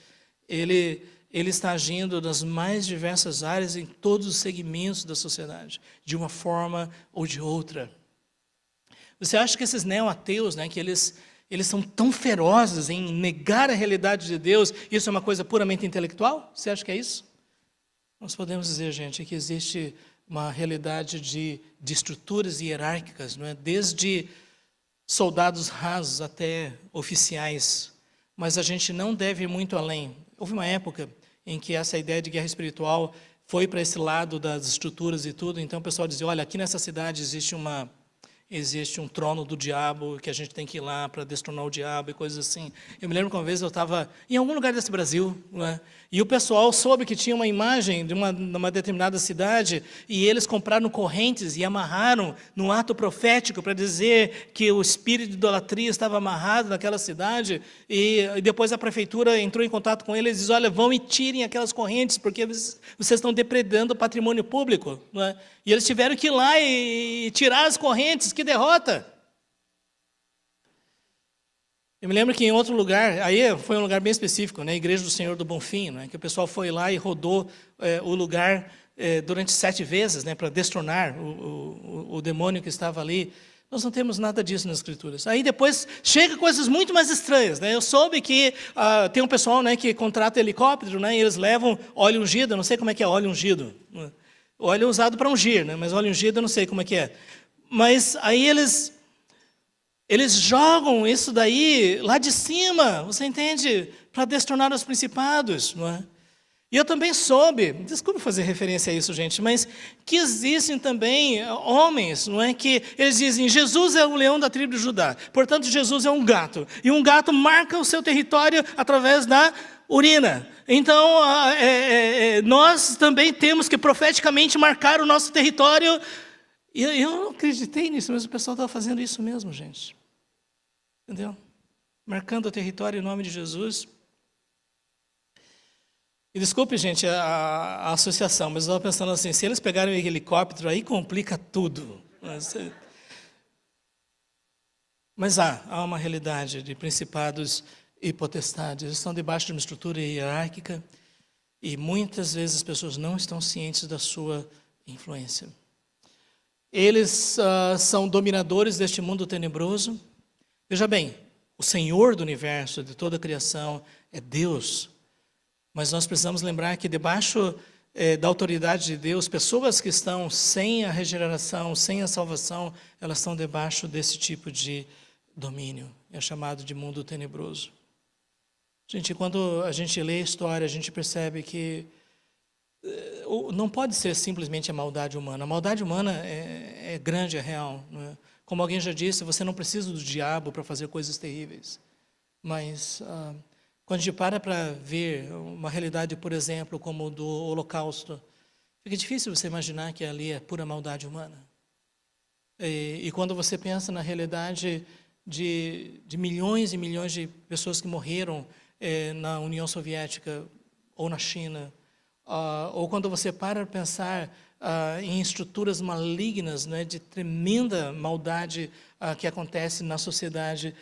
Ele está agindo nas mais diversas áreas, em todos os segmentos da sociedade, de uma forma ou de outra. Você acha que esses neo-ateus, né, que eles são tão ferozes em negar a realidade de Deus, isso é uma coisa puramente intelectual? Você acha que é isso? Nós podemos dizer, gente, que existe uma realidade de estruturas hierárquicas, não é? Desde soldados rasos até oficiais, mas a gente não deve ir muito além. Houve uma época em que essa ideia de guerra espiritual foi para esse lado das estruturas e tudo, então o pessoal dizia, olha, aqui nessa cidade existe um trono do diabo, que a gente tem que ir lá para destronar o diabo e coisas assim. Eu me lembro que uma vez eu estava em algum lugar desse Brasil, não é? E o pessoal soube que tinha uma imagem de uma determinada cidade, e eles compraram correntes e amarraram num ato profético para dizer que o espírito de idolatria estava amarrado naquela cidade, e depois a prefeitura entrou em contato com eles e disse, olha, vão e tirem aquelas correntes, porque vocês estão depredando o patrimônio público. Não é? E eles tiveram que ir lá e tirar as correntes. Que derrota! Eu me lembro que em outro lugar, aí foi um lugar bem específico, né, a Igreja do Senhor do Bonfim, né, que o pessoal foi lá e rodou o lugar durante 7 vezes, né, para destronar o demônio que estava ali. Nós não temos nada disso nas Escrituras. Aí depois chega coisas muito mais estranhas, né? Eu soube que tem um pessoal, né, que contrata helicóptero, né, e eles levam óleo ungido, eu não sei como é que é óleo ungido. Óleo usado para ungir, né, mas óleo ungido eu não sei como é que é. Mas aí eles jogam isso daí lá de cima, você entende? Para destronar os principados, não é? E eu também soube, desculpe fazer referência a isso, gente, mas que existem também homens, não é? Que eles dizem, Jesus é o leão da tribo de Judá, portanto Jesus é um gato, e um gato marca o seu território através da urina. Então, nós também temos que profeticamente marcar o nosso território. E eu não acreditei nisso, mas o pessoal estava fazendo isso mesmo, gente. Entendeu? marcando o território em nome de Jesus. E desculpe, gente, a associação, mas eu estava pensando assim, se eles pegarem o helicóptero, aí complica tudo. Mas há uma realidade de principados e potestades. Eles estão debaixo de uma estrutura hierárquica e muitas vezes as pessoas não estão cientes da sua influência. Eles são dominadores deste mundo tenebroso. Veja bem, o Senhor do universo, de toda a criação, é Deus. Mas nós precisamos lembrar que debaixo da autoridade de Deus, pessoas que estão sem a regeneração, sem a salvação, elas estão debaixo desse tipo de domínio. É chamado de mundo tenebroso. Gente, quando a gente lê a história, a gente percebe que não pode ser simplesmente a maldade humana. A maldade humana é grande, é real. Não é? Como alguém já disse, você não precisa do diabo para fazer coisas terríveis. Mas quando a gente para ver uma realidade, por exemplo, como do Holocausto, fica difícil você imaginar que ali é pura maldade humana. E quando você pensa na realidade de milhões e milhões de pessoas que morreram na União Soviética ou na China, ou quando você para pensar em estruturas malignas, né, de tremenda maldade que acontece na sociedade,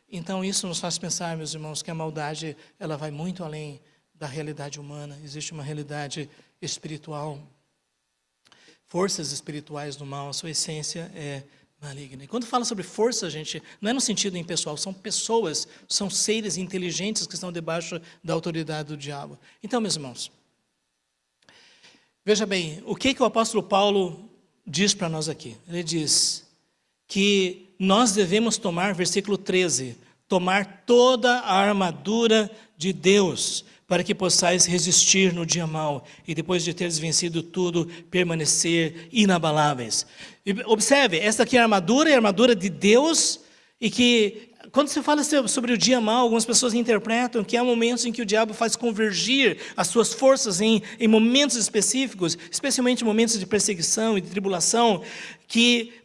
então isso nos faz pensar, meus irmãos, que a maldade ela vai muito além da realidade humana. Existe uma realidade espiritual, forças espirituais do mal, a sua essência é maligna. E quando fala sobre força, gente, não é no sentido impessoal, são pessoas, são seres inteligentes que estão debaixo da autoridade do diabo. Então, meus irmãos, veja bem, o que o apóstolo Paulo diz para nós aqui? Ele diz que nós devemos tomar, versículo 13, tomar toda a armadura de Deus, para que possais resistir no dia mau, e depois de teres vencido tudo, permanecer inabaláveis. E observe, esta aqui é a armadura de Deus, e que, quando se fala sobre o dia mau, algumas pessoas interpretam que há momentos em que o diabo faz convergir as suas forças em momentos específicos, especialmente momentos de perseguição e de tribulação,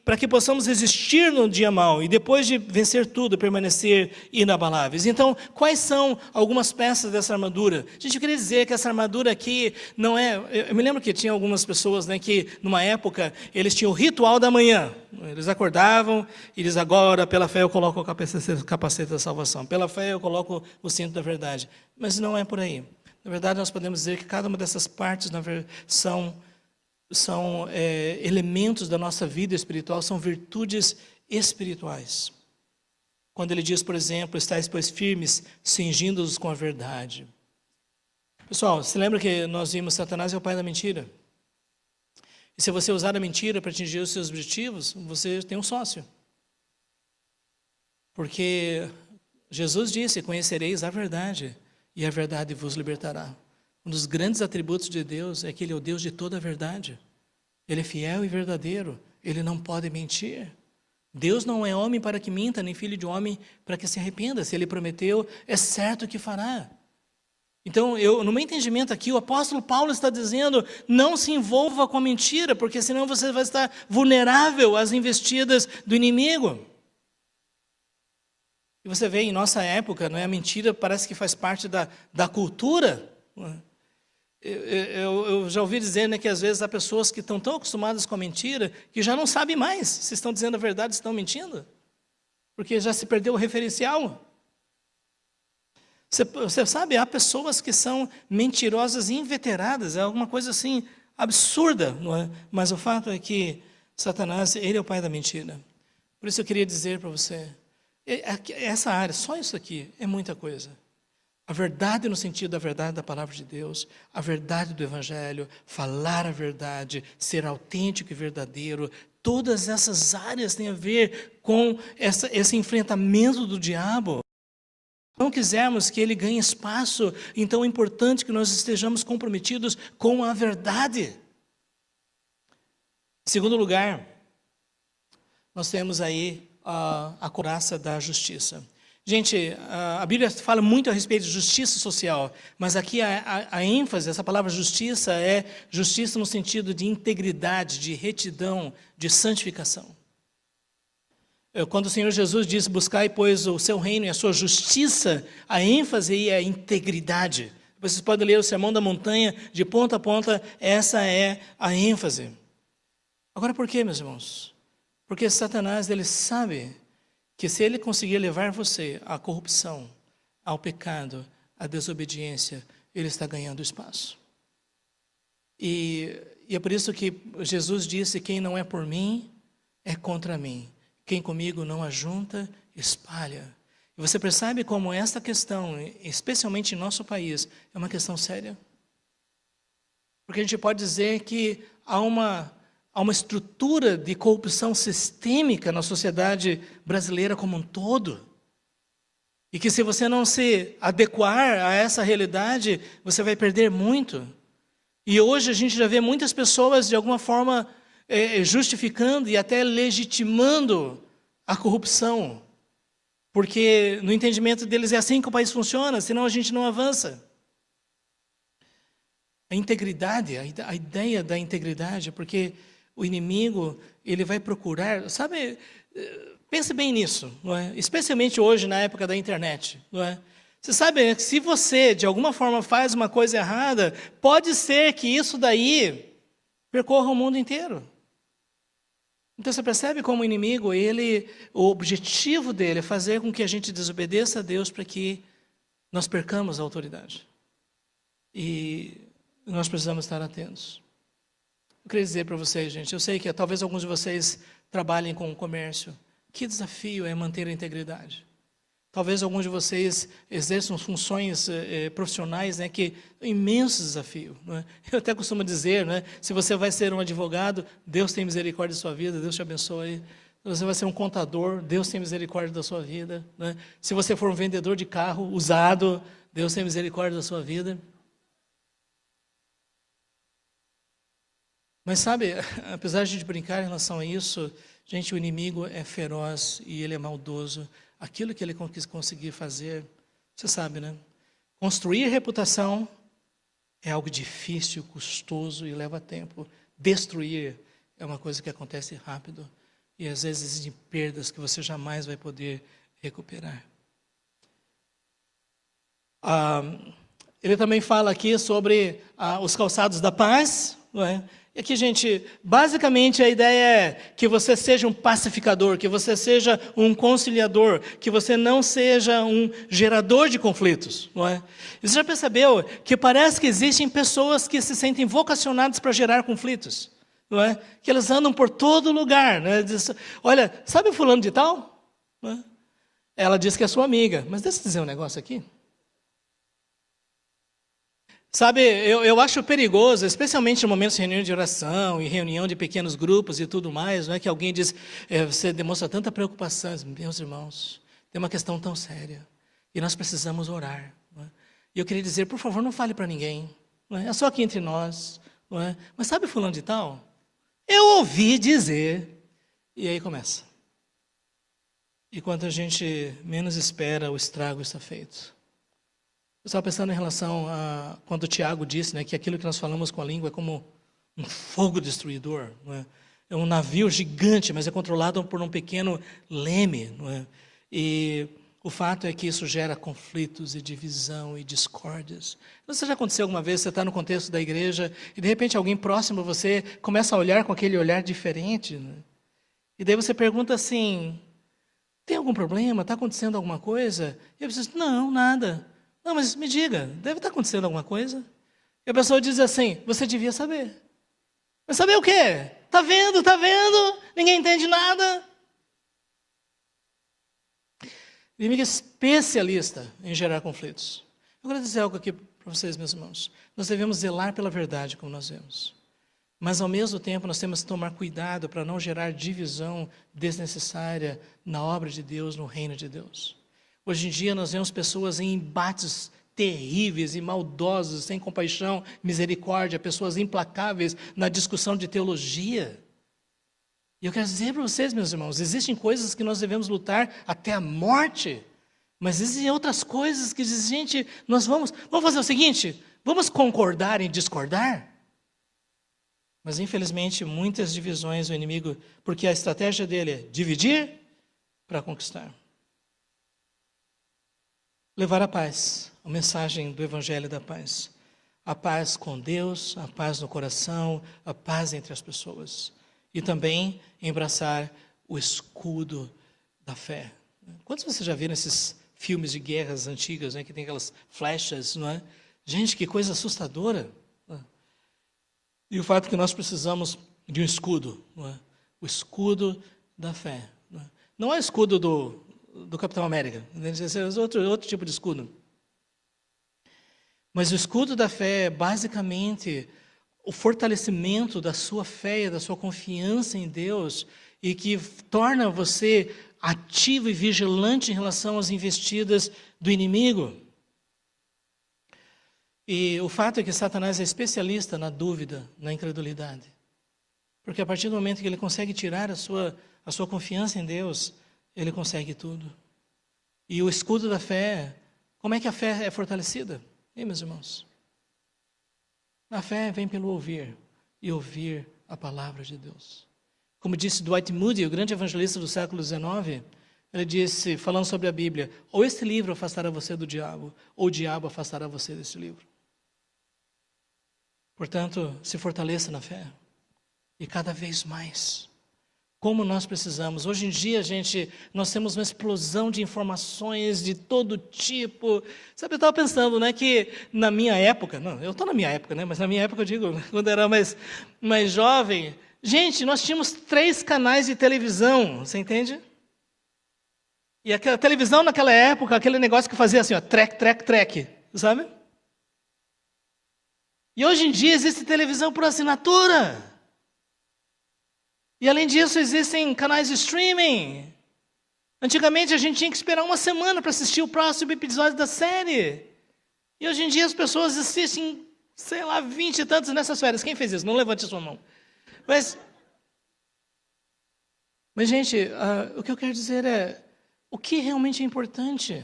para que possamos resistir no dia mau e depois de vencer tudo, permanecer inabaláveis. Então, quais são algumas peças dessa armadura? Gente, eu queria dizer que essa armadura aqui não é... Eu me lembro que tinha algumas pessoas, né, que numa época eles tinham o ritual da manhã. Eles acordavam e eles agora, pela fé eu coloco o capacete da salvação. Pela fé eu coloco o cinto da verdade. Mas não é por aí. Na verdade, nós podemos dizer que cada uma dessas partes são elementos da nossa vida espiritual, são virtudes espirituais. Quando ele diz, por exemplo, estais, pois, firmes, cingindo-os com a verdade. Pessoal, se lembra que nós vimos Satanás é o pai da mentira? E se você usar a mentira para atingir os seus objetivos, você tem um sócio. Porque Jesus disse, conhecereis a verdade, e a verdade vos libertará. Um dos grandes atributos de Deus é que Ele é o Deus de toda a verdade. Ele é fiel e verdadeiro. Ele não pode mentir. Deus não é homem para que minta, nem filho de homem para que se arrependa. Se Ele prometeu, é certo que fará. Então, no meu entendimento aqui, o apóstolo Paulo está dizendo, não se envolva com a mentira, porque senão você vai estar vulnerável às investidas do inimigo. E você vê, em nossa época, a mentira parece que faz parte da cultura. Eu já ouvi dizer, né, que às vezes há pessoas que estão tão acostumadas com a mentira que já não sabem mais se estão dizendo a verdade, se estão mentindo, porque já se perdeu o referencial. Você sabe, há pessoas que são mentirosas inveteradas, é alguma coisa assim absurda, não é? Mas o fato é que Satanás, ele é o pai da mentira. Por isso eu queria dizer para você, essa área, só isso aqui, é muita coisa. A verdade no sentido da verdade da palavra de Deus, a verdade do Evangelho, falar a verdade, ser autêntico e verdadeiro, todas essas áreas têm a ver com esse enfrentamento do diabo. Se não quisermos que ele ganhe espaço, então é importante que nós estejamos comprometidos com a verdade. Em segundo lugar, nós temos aí a couraça da justiça. Gente, a Bíblia fala muito a respeito de justiça social, mas aqui a ênfase, essa palavra justiça, é justiça no sentido de integridade, de retidão, de santificação. Quando o Senhor Jesus diz, buscai, pois, o seu reino e a sua justiça, a ênfase aí é a integridade. Vocês podem ler o Sermão da Montanha, de ponta a ponta, essa é a ênfase. Agora, por quê, meus irmãos? Porque Satanás, ele sabe que se ele conseguir levar você à corrupção, ao pecado, à desobediência, ele está ganhando espaço. E é por isso que Jesus disse, quem não é por mim, é contra mim. Quem comigo não ajunta, espalha. E você percebe como esta questão, especialmente em nosso país, é uma questão séria? Porque a gente pode dizer que há uma estrutura de corrupção sistêmica na sociedade brasileira como um todo. E que se você não se adequar a essa realidade, você vai perder muito. E hoje a gente já vê muitas pessoas, de alguma forma, justificando e até legitimando a corrupção. Porque no entendimento deles é assim que o país funciona, senão a gente não avança. A integridade, a ideia da integridade, porque o inimigo, ele vai procurar, sabe, pense bem nisso, não é? Especialmente hoje, na época da internet, não é? Você sabe que se você, de alguma forma, faz uma coisa errada, pode ser que isso daí percorra o mundo inteiro. Então você percebe como o inimigo, o objetivo dele é fazer com que a gente desobedeça a Deus para que nós percamos a autoridade. E nós precisamos estar atentos. Eu queria dizer para vocês, gente, eu sei que talvez alguns de vocês trabalhem com o comércio. Que desafio é manter a integridade. Talvez alguns de vocês exerçam funções profissionais, né, que é um imenso desafio. Não é? Eu até costumo dizer, né, se você vai ser um advogado, Deus tem misericórdia da sua vida, Deus te abençoe. Se você vai ser um contador, Deus tem misericórdia da sua vida. Né? Se você for um vendedor de carro usado, Deus tem misericórdia da sua vida. Mas sabe, apesar de a gente brincar em relação a isso, gente, o inimigo é feroz e ele é maldoso. Aquilo que ele conseguir fazer, você sabe, né? Construir reputação é algo difícil, custoso e leva tempo. Destruir é uma coisa que acontece rápido e às vezes existem perdas que você jamais vai poder recuperar. Ele também fala aqui sobre os calçados da paz, não é? E aqui, gente, basicamente a ideia é que você seja um pacificador, que você seja um conciliador, que você não seja um gerador de conflitos, não é? E você já percebeu que parece que existem pessoas que se sentem vocacionadas para gerar conflitos, não é? Que elas andam por todo lugar, né? Diz, olha, sabe fulano de tal? Não é? Ela diz que é sua amiga, mas deixa eu dizer um negócio aqui. Sabe, eu acho perigoso, especialmente em momentos de reunião de oração e reunião de pequenos grupos e tudo mais, não é que alguém diz, você demonstra tanta preocupação, meus irmãos, tem uma questão tão séria e nós precisamos orar. Não é? E eu queria dizer, por favor, não fale para ninguém, não é? É só aqui entre nós, não é? Mas sabe fulano de tal? Eu ouvi dizer, e aí começa. E quando a gente menos espera, o estrago está feito. Eu estava pensando em relação a quando o Tiago disse, né, que aquilo que nós falamos com a língua é como um fogo destruidor. Não é? É um navio gigante, mas é controlado por um pequeno leme. Não é? E o fato é que isso gera conflitos e divisão e discórdias. Não sei se já aconteceu alguma vez, você está no contexto da igreja e de repente alguém próximo a você começa a olhar com aquele olhar diferente. Né? E daí você pergunta assim, tem algum problema? Está acontecendo alguma coisa? E você diz, não, nada. Não, mas me diga, deve estar acontecendo alguma coisa? E a pessoa diz assim, você devia saber. Mas saber o quê? Está vendo, ninguém entende nada. O inimigo é especialista em gerar conflitos. Eu quero dizer algo aqui para vocês, meus irmãos. Nós devemos zelar pela verdade, como nós vemos. Mas, ao mesmo tempo, nós temos que tomar cuidado para não gerar divisão desnecessária na obra de Deus, no reino de Deus. Hoje em dia nós vemos pessoas em embates terríveis e maldosos, sem compaixão, misericórdia, pessoas implacáveis na discussão de teologia. E eu quero dizer para vocês, meus irmãos, existem coisas que nós devemos lutar até a morte, mas existem outras coisas que dizem, gente, nós vamos fazer o seguinte, vamos concordar em discordar? Mas infelizmente muitas divisões o inimigo, porque a estratégia dele é dividir, para conquistar. Levar a paz, a mensagem do Evangelho da paz. A paz com Deus, a paz no coração, a paz entre as pessoas. E também embraçar o escudo da fé. Quantos de vocês já viram esses filmes de guerras antigas, né, que tem aquelas flechas, não é? Gente, que coisa assustadora. E o fato que nós precisamos de um escudo, não é? O escudo da fé. Não é o escudo do Capitão América, esse é outro tipo de escudo. Mas o escudo da fé é basicamente o fortalecimento da sua fé, da sua confiança em Deus, e que torna você ativo e vigilante em relação às investidas do inimigo. E o fato é que Satanás é especialista na dúvida, na incredulidade. Porque a partir do momento que ele consegue tirar a sua confiança em Deus, ele consegue tudo. E o escudo da fé, como é que a fé é fortalecida? Meus irmãos? A fé vem pelo ouvir, e ouvir a palavra de Deus. Como disse Dwight Moody, o grande evangelista do século XIX, ele disse, falando sobre a Bíblia, ou este livro afastará você do diabo, ou o diabo afastará você deste livro. Portanto, se fortaleça na fé. E cada vez mais. Como nós precisamos. Hoje em dia, nós temos uma explosão de informações de todo tipo. Sabe, eu estava pensando, né, que na minha época, não, eu estou na minha época, né, mas na minha época eu digo, quando eu era mais jovem, gente, nós tínhamos 3 canais de televisão, você entende? E aquela televisão naquela época, aquele negócio que fazia assim, ó, trek, sabe? E hoje em dia existe televisão por assinatura. E além disso, existem canais de streaming. Antigamente a gente tinha que esperar uma semana para assistir o próximo episódio da série. E hoje em dia as pessoas assistem, 20 e tantos nessas férias. Quem fez isso? Não levante a sua mão. Mas gente, o que eu quero dizer é, o que realmente é importante?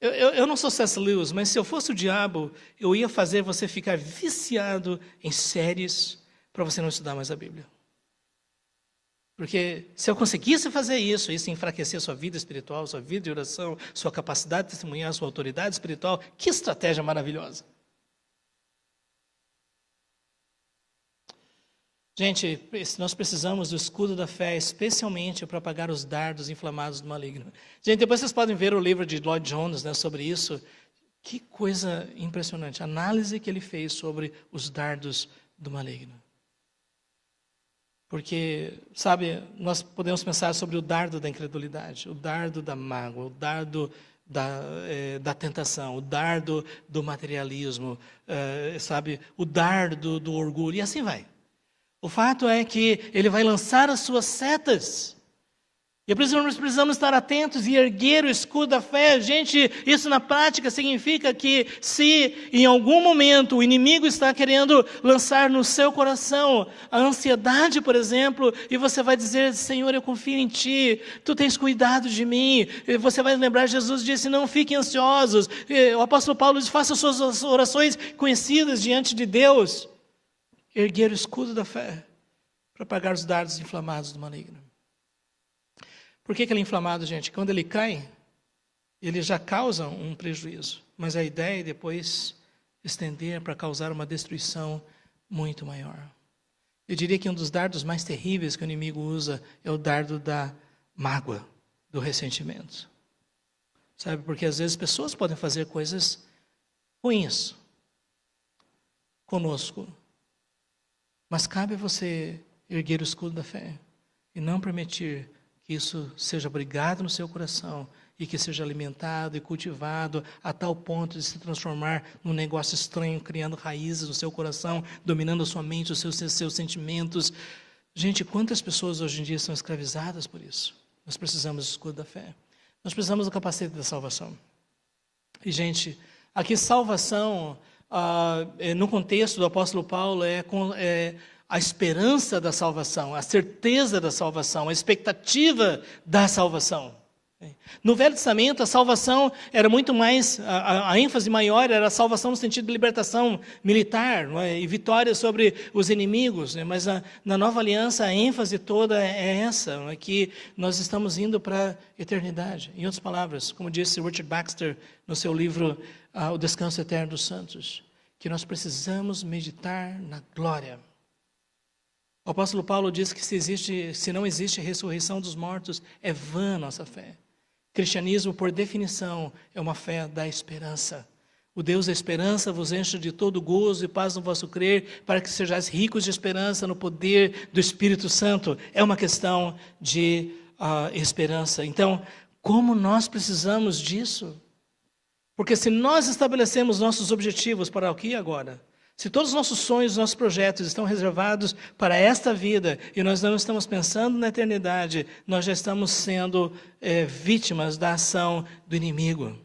Eu não sou C.S. Lewis, mas se eu fosse o diabo, eu ia fazer você ficar viciado em séries para você não estudar mais a Bíblia. Porque se eu conseguisse fazer isso enfraquecer sua vida espiritual, sua vida de oração, sua capacidade de testemunhar, sua autoridade espiritual, que estratégia maravilhosa. Gente, nós precisamos do escudo da fé, especialmente para apagar os dardos inflamados do maligno. Gente, depois vocês podem ver o livro de Lloyd Jones, né, sobre isso. Que coisa impressionante, a análise que ele fez sobre os dardos do maligno. Porque, sabe, nós podemos pensar sobre o dardo da incredulidade, o dardo da mágoa, o dardo da tentação, o dardo do materialismo, sabe, o dardo do orgulho, e assim vai. O fato é que ele vai lançar as suas setas. E por isso nós precisamos estar atentos e erguer o escudo da fé. Gente, isso na prática significa que se em algum momento o inimigo está querendo lançar no seu coração a ansiedade, por exemplo, e você vai dizer, Senhor, eu confio em Ti, Tu tens cuidado de mim. E você vai lembrar, Jesus disse, não fiquem ansiosos. E o apóstolo Paulo diz, faça suas orações conhecidas diante de Deus. Erguer o escudo da fé para apagar os dardos inflamados do maligno. Por que ele é inflamado, gente? Quando ele cai, ele já causa um prejuízo. Mas a ideia é depois estender para causar uma destruição muito maior. Eu diria que um dos dardos mais terríveis que o inimigo usa é o dardo da mágoa, do ressentimento. Sabe, porque às vezes pessoas podem fazer coisas ruins conosco. Mas cabe a você erguer o escudo da fé e não permitir que isso seja abrigado no seu coração e que seja alimentado e cultivado a tal ponto de se transformar num negócio estranho, criando raízes no seu coração, dominando a sua mente, os seus sentimentos. Gente, quantas pessoas hoje em dia são escravizadas por isso? Nós precisamos do escudo da fé. Nós precisamos do capacete da salvação. E, gente, aqui salvação, no contexto do apóstolo Paulo, é a esperança da salvação, a certeza da salvação, a expectativa da salvação. No Velho Testamento, a salvação era muito mais, a ênfase maior era a salvação no sentido de libertação militar, não é? E vitória sobre os inimigos, né? Mas na Nova Aliança, a ênfase toda é essa, não é? Que nós estamos indo para a eternidade. Em outras palavras, como disse Richard Baxter no seu livro O Descanso Eterno dos Santos, que nós precisamos meditar na glória. O apóstolo Paulo diz que se não existe ressurreição dos mortos, é vã a nossa fé. Cristianismo, por definição, é uma fé da esperança. O Deus da esperança vos enche de todo gozo e paz no vosso crer, para que sejais ricos de esperança no poder do Espírito Santo. É uma questão de esperança. Então, como nós precisamos disso? Porque se nós estabelecemos nossos objetivos para aqui e agora, se todos os nossos sonhos, nossos projetos estão reservados para esta vida e nós não estamos pensando na eternidade, nós já estamos sendo vítimas da ação do inimigo.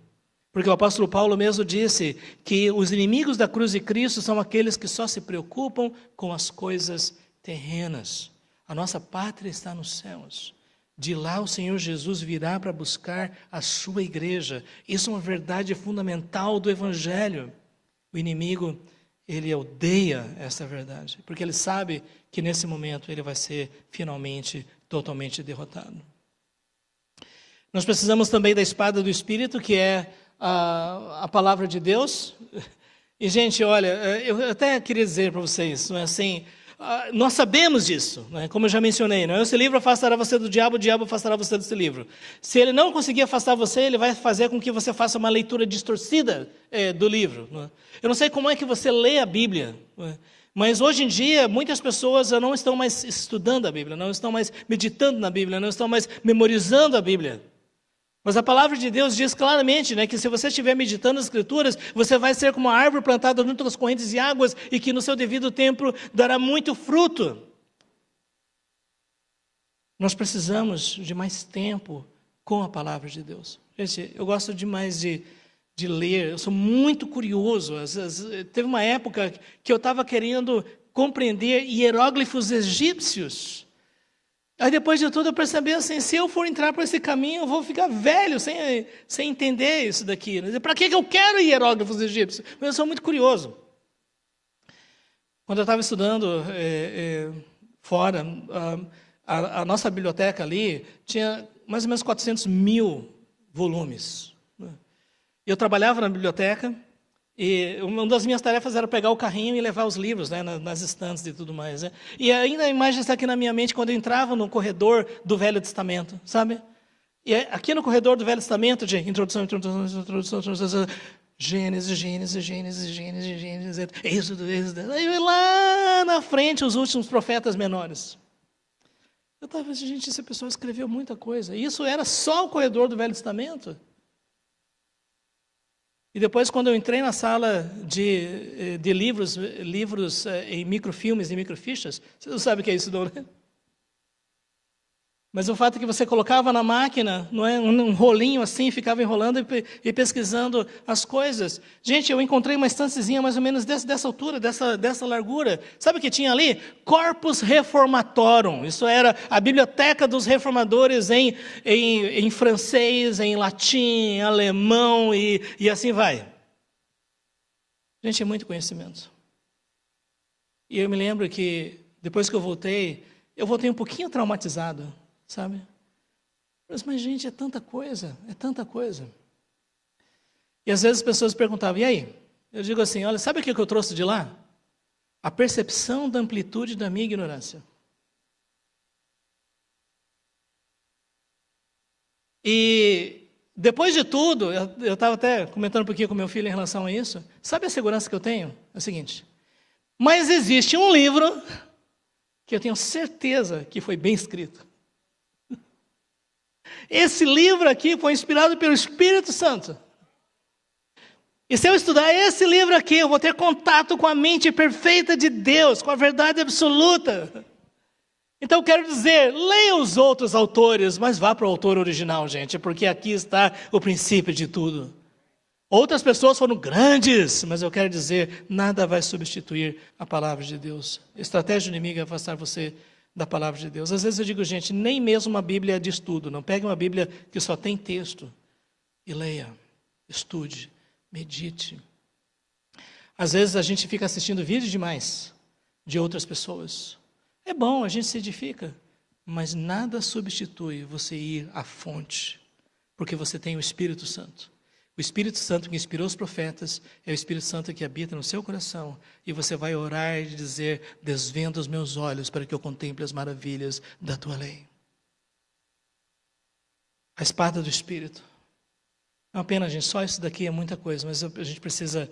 Porque o apóstolo Paulo mesmo disse que os inimigos da cruz de Cristo são aqueles que só se preocupam com as coisas terrenas. A nossa pátria está nos céus. De lá o Senhor Jesus virá para buscar a sua igreja. Isso é uma verdade fundamental do Evangelho. O inimigo, ele odeia essa verdade, porque ele sabe que nesse momento ele vai ser finalmente, totalmente derrotado. Nós precisamos também da espada do Espírito, que é a palavra de Deus. E, gente, olha, eu até queria dizer para vocês, não é assim, nós sabemos disso, né? Como eu já mencionei, não é? Esse livro afastará você do diabo, o diabo afastará você desse livro. Se ele não conseguir afastar você, ele vai fazer com que você faça uma leitura distorcida do livro. Não é? Eu não sei como é que você lê a Bíblia, não é? Mas hoje em dia, muitas pessoas não estão mais estudando a Bíblia, não estão mais meditando na Bíblia, não estão mais memorizando a Bíblia. Mas a palavra de Deus diz claramente, né, que se você estiver meditando as Escrituras, você vai ser como uma árvore plantada junto às correntes de águas e que no seu devido tempo dará muito fruto. Nós precisamos de mais tempo com a palavra de Deus. Gente, eu gosto demais de ler, eu sou muito curioso. Teve uma época que eu estava querendo compreender hieróglifos egípcios. Aí depois de tudo eu percebi assim, se eu for entrar por esse caminho, eu vou ficar velho sem entender isso daqui. Para que eu quero hieróglifos egípcios? Mas eu sou muito curioso. Quando eu estava estudando fora, a nossa biblioteca ali tinha mais ou menos 400 mil volumes. Eu trabalhava na biblioteca e uma das minhas tarefas era pegar o carrinho e levar os livros, né, nas estantes e tudo mais. Né? E ainda a imagem está aqui na minha mente quando eu entrava no corredor do Velho Testamento, sabe? E aqui no corredor do Velho Testamento, de introdução, Gênesis, Êxodo. Aí lá na frente os últimos profetas menores. Eu estava pensando, gente, essa pessoa escreveu muita coisa. E isso era só o corredor do Velho Testamento. E depois, quando eu entrei na sala de livros em microfilmes e microfichas, você não sabe o que é isso, não, né? Mas o fato é que você colocava na máquina, não é, um rolinho assim, ficava enrolando e pesquisando as coisas. Gente, eu encontrei uma estantezinha mais ou menos dessa altura, dessa largura. Sabe o que tinha ali? Corpus Reformatorum. Isso era a biblioteca dos reformadores em francês, em latim, em alemão e assim vai. Gente, é muito conhecimento. E eu me lembro que depois que eu voltei um pouquinho traumatizado. Sabe? Mas, gente, é tanta coisa. E às vezes as pessoas perguntavam, e aí? Eu digo assim, olha, sabe o que eu trouxe de lá? A percepção da amplitude da minha ignorância. E depois de tudo, eu estava até comentando um pouquinho com meu filho em relação a isso, sabe a segurança que eu tenho? É o seguinte, mas existe um livro que eu tenho certeza que foi bem escrito. Esse livro aqui foi inspirado pelo Espírito Santo. E se eu estudar esse livro aqui, eu vou ter contato com a mente perfeita de Deus, com a verdade absoluta. Então eu quero dizer, leia os outros autores, mas vá para o autor original, gente, porque aqui está o princípio de tudo. Outras pessoas foram grandes, mas eu quero dizer, nada vai substituir a palavra de Deus. A estratégia do inimigo é afastar você da palavra de Deus. Às vezes eu digo, gente, nem mesmo uma Bíblia de estudo. Não pegue uma Bíblia que só tem texto e leia, estude, medite. Às vezes a gente fica assistindo vídeo demais de outras pessoas. É bom, a gente se edifica, mas nada substitui você ir à fonte, porque você tem o Espírito Santo. O Espírito Santo que inspirou os profetas é o Espírito Santo que habita no seu coração. E você vai orar e dizer, desvenda os meus olhos para que eu contemple as maravilhas da tua lei. A espada do Espírito. É uma pena, gente, só isso daqui é muita coisa, mas a gente precisa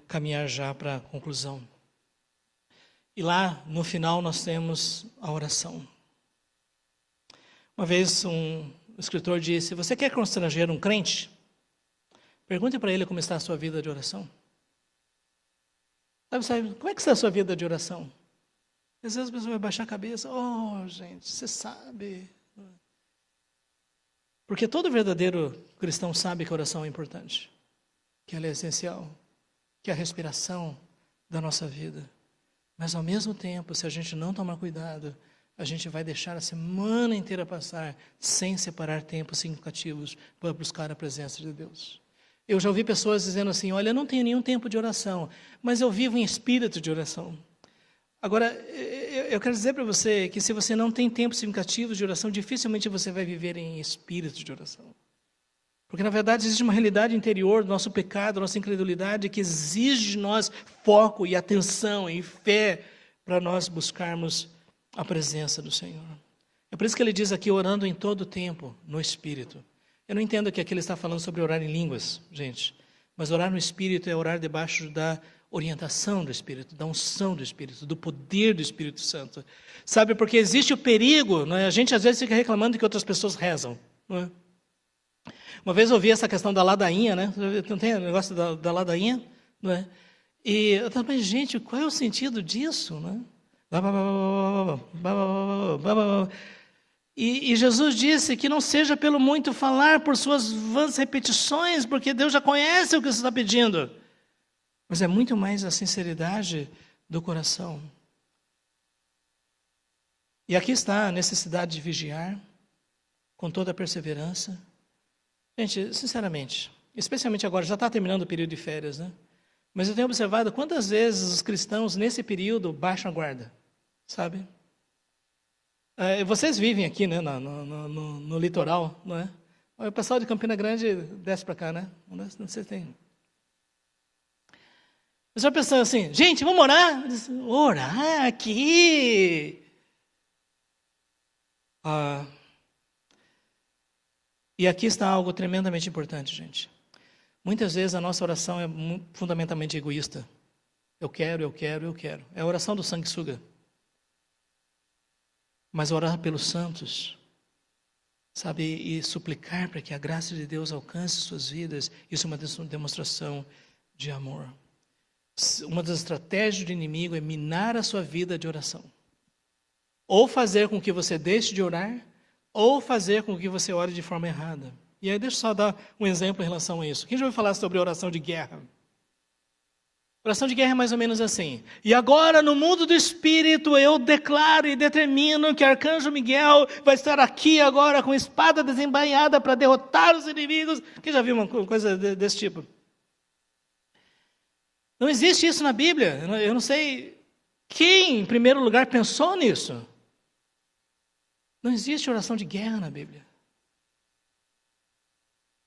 caminhar já para a conclusão. E lá, no final, nós temos a oração. Uma vez um escritor disse, você quer constranger um crente? Pergunte para ele como está a sua vida de oração. Sabe, como é que está a sua vida de oração? Às vezes a pessoa vai baixar a cabeça. Oh, gente, você sabe. Porque todo verdadeiro cristão sabe que a oração é importante. Que ela é essencial. Que é a respiração da nossa vida. Mas ao mesmo tempo, se a gente não tomar cuidado, a gente vai deixar a semana inteira passar sem separar tempos significativos para buscar a presença de Deus. Eu já ouvi pessoas dizendo assim, olha, eu não tenho nenhum tempo de oração, mas eu vivo em espírito de oração. Agora, eu quero dizer para você que se você não tem tempos significativos de oração, dificilmente você vai viver em espírito de oração. Porque, na verdade, existe uma realidade interior do nosso pecado, da nossa incredulidade, que exige de nós foco e atenção e fé para nós buscarmos a presença do Senhor. É por isso que ele diz aqui, orando em todo o tempo, no Espírito. Eu não entendo que aqui ele está falando sobre orar em línguas, gente. Mas orar no Espírito é orar debaixo da orientação do Espírito, da unção do Espírito, do poder do Espírito Santo. Sabe, porque existe o perigo, não é? A gente às vezes fica reclamando que outras pessoas rezam, não é? Uma vez eu ouvi essa questão da ladainha, né? Não tem o negócio da ladainha, não é? E eu estava, mas gente, qual é o sentido disso, né? E Jesus disse que não seja pelo muito falar por suas vãs repetições, porque Deus já conhece o que você está pedindo. Mas é muito mais a sinceridade do coração. E aqui está a necessidade de vigiar, com toda a perseverança. Gente, sinceramente, especialmente agora, já está terminando o período de férias, né? Mas eu tenho observado quantas vezes os cristãos, nesse período, baixam a guarda, sabe? Vocês vivem aqui, né, no litoral, não é? O pessoal de Campina Grande desce para cá, né? Não sei se tem. Eu só pensando assim, gente, vamos orar? Orar aqui! E aqui está algo tremendamente importante, gente. Muitas vezes a nossa oração é fundamentalmente egoísta. Eu quero, eu quero, eu quero. É a oração do sanguessuga. Mas orar pelos santos, sabe, e suplicar para que a graça de Deus alcance suas vidas, isso é uma demonstração de amor. Uma das estratégias do inimigo é minar a sua vida de oração. Ou fazer com que você deixe de orar, ou fazer com que você ore de forma errada. E aí deixa eu só dar um exemplo em relação a isso. Quem já ouviu falar sobre oração de guerra? Oração de guerra é mais ou menos assim. E agora, no mundo do Espírito, eu declaro e determino que Arcanjo Miguel vai estar aqui agora com espada desembainhada para derrotar os inimigos. Quem já viu uma coisa desse tipo? Não existe isso na Bíblia. Eu não sei quem, em primeiro lugar, pensou nisso. Não existe oração de guerra na Bíblia.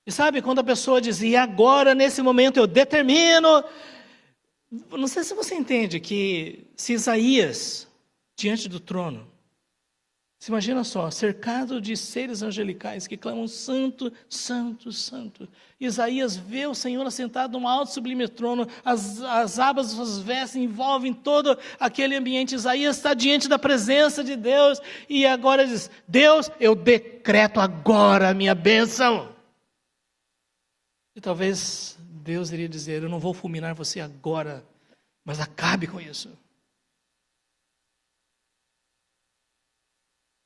E sabe, quando a pessoa diz, e agora, nesse momento, eu determino... Não sei se você entende que se Isaías, diante do trono, se imagina só, cercado de seres angelicais que clamam santo, santo, santo. Isaías vê o Senhor assentado num alto sublime trono, as abas das suas vestes envolvem todo aquele ambiente. Isaías está diante da presença de Deus e agora diz, Deus, eu decreto agora a minha bênção. E talvez Deus iria dizer, eu não vou fulminar você agora, mas acabe com isso.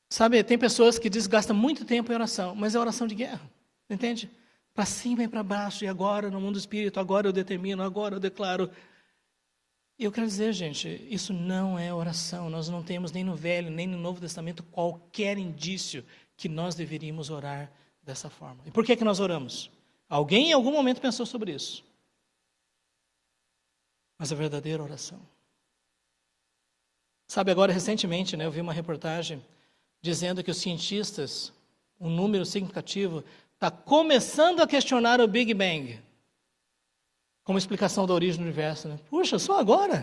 Sabe, tem pessoas que gastam muito tempo em oração, mas é oração de guerra, entende? Para cima e para baixo, e agora no mundo do Espírito, agora eu determino, agora eu declaro. E eu quero dizer, gente, isso não é oração. Nós não temos nem no Velho, nem no Novo Testamento qualquer indício que nós deveríamos orar dessa forma. E por que nós oramos? Alguém em algum momento pensou sobre isso. Mas a verdadeira oração. Sabe, agora recentemente, eu vi uma reportagem dizendo que os cientistas, um número significativo, está começando a questionar o Big Bang como explicação da origem do universo. Puxa, só agora?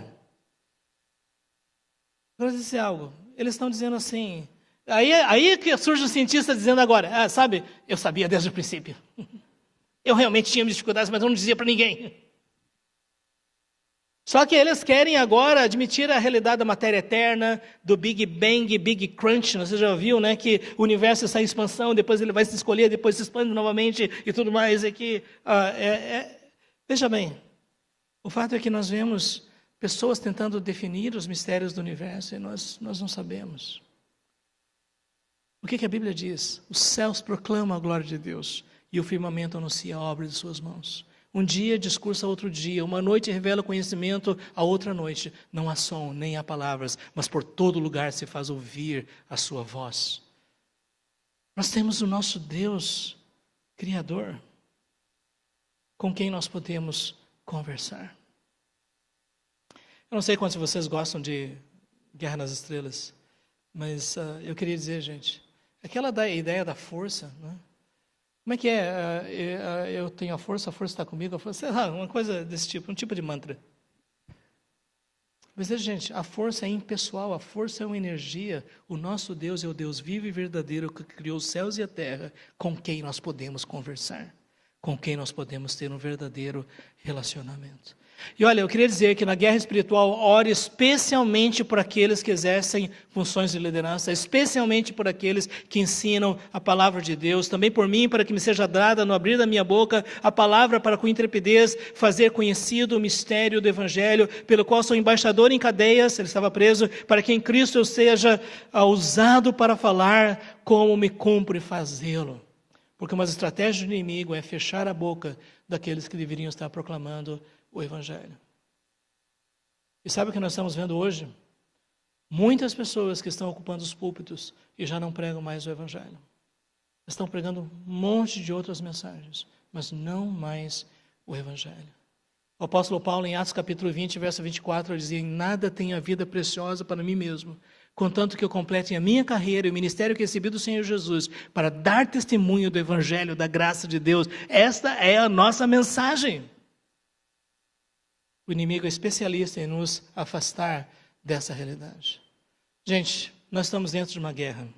Agora eu vou dizer algo. Eles estão dizendo assim... Aí que surge o cientista dizendo agora, sabe, eu sabia desde o princípio. Eu realmente tinha dificuldades, mas eu não dizia para ninguém. Só que eles querem agora admitir a realidade da matéria eterna, do Big Bang, Big Crunch. Você já viu, que o universo está em expansão, depois ele vai se escolher, depois se expande novamente e tudo mais. Veja bem, o fato é que nós vemos pessoas tentando definir os mistérios do universo e nós não sabemos. O que a Bíblia diz? Os céus proclamam a glória de Deus e o firmamento anuncia a obra de suas mãos. Um dia discursa outro dia, uma noite revela conhecimento a outra noite. Não há som, nem há palavras, mas por todo lugar se faz ouvir a sua voz. Nós temos o nosso Deus Criador, com quem nós podemos conversar. Eu não sei quantos de vocês gostam de Guerra nas Estrelas, mas eu queria dizer, gente, aquela ideia da força, como é que é? Eu tenho a força está comigo, sei lá, uma coisa desse tipo, um tipo de mantra. Mas, gente, a força é impessoal, a força é uma energia. O nosso Deus é o Deus vivo e verdadeiro que criou os céus e a terra, com quem nós podemos conversar, com quem nós podemos ter um verdadeiro relacionamento. E olha, eu queria dizer que na guerra espiritual, ore especialmente por aqueles que exercem funções de liderança, especialmente por aqueles que ensinam a palavra de Deus, também por mim, para que me seja dada, no abrir da minha boca, a palavra para com intrepidez fazer conhecido o mistério do Evangelho, pelo qual sou embaixador em cadeias, ele estava preso, para que em Cristo eu seja usado para falar como me cumpre fazê-lo. Porque uma estratégia do inimigo é fechar a boca daqueles que deveriam estar proclamando o Evangelho. E sabe o que nós estamos vendo hoje? Muitas pessoas que estão ocupando os púlpitos e já não pregam mais o Evangelho. Estão pregando um monte de outras mensagens, mas não mais o Evangelho. O apóstolo Paulo, em Atos capítulo 20, verso 24, ele dizia: em nada tenho a vida preciosa para mim mesmo, contanto que eu complete a minha carreira e o ministério que recebi do Senhor Jesus, para dar testemunho do Evangelho, da graça de Deus. Esta é a nossa mensagem. O inimigo é especialista em nos afastar dessa realidade. Gente, nós estamos dentro de uma guerra.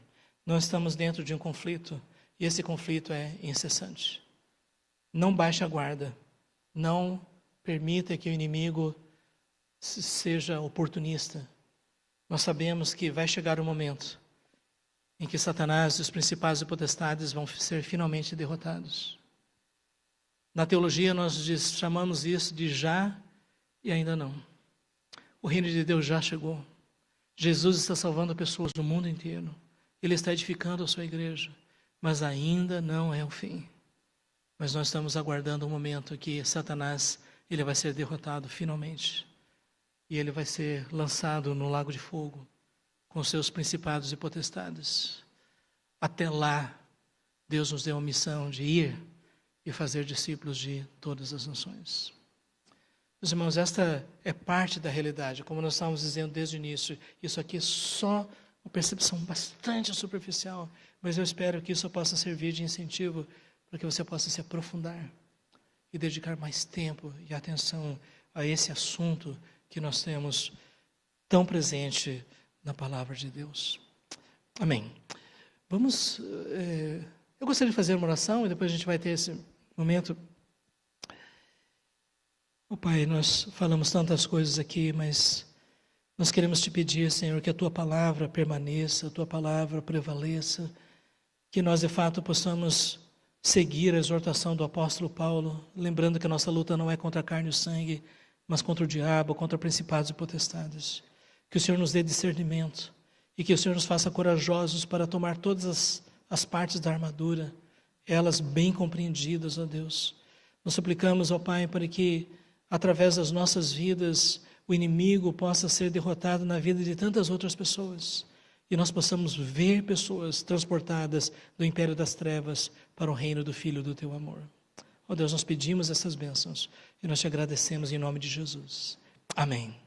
Nós estamos dentro de um conflito. E esse conflito é incessante. Não baixe a guarda. Não permita que o inimigo seja oportunista. Nós sabemos que vai chegar um momento em que Satanás e os principados e potestades vão ser finalmente derrotados. Na teologia nós chamamos isso de já e ainda não. O reino de Deus já chegou. Jesus está salvando pessoas do mundo inteiro. Ele está edificando a sua igreja. Mas ainda não é o fim. Mas nós estamos aguardando um momento que Satanás ele vai ser derrotado finalmente. E ele vai ser lançado no lago de fogo com seus principados e potestades. Até lá, Deus nos deu a missão de ir e fazer discípulos de todas as nações. Meus irmãos, esta é parte da realidade, como nós estávamos dizendo desde o início. Isso aqui é só uma percepção bastante superficial, mas eu espero que isso possa servir de incentivo para que você possa se aprofundar e dedicar mais tempo e atenção a esse assunto que nós temos tão presente na palavra de Deus. Amém. Eu gostaria de fazer uma oração e depois a gente vai ter esse momento. Pai, nós falamos tantas coisas aqui, mas nós queremos te pedir, Senhor, que a Tua palavra permaneça, a Tua palavra prevaleça, que nós de fato possamos seguir a exortação do apóstolo Paulo, lembrando que a nossa luta não é contra a carne e o sangue, mas contra o diabo, contra principados e potestades. Que o Senhor nos dê discernimento e que o Senhor nos faça corajosos para tomar todas as partes da armadura, elas bem compreendidas, ó Deus. Nós suplicamos, ó Pai, para que através das nossas vidas, o inimigo possa ser derrotado na vida de tantas outras pessoas. E nós possamos ver pessoas transportadas do império das trevas para o reino do Filho do Teu amor. Ó Deus, nós pedimos essas bênçãos e nós te agradecemos em nome de Jesus. Amém.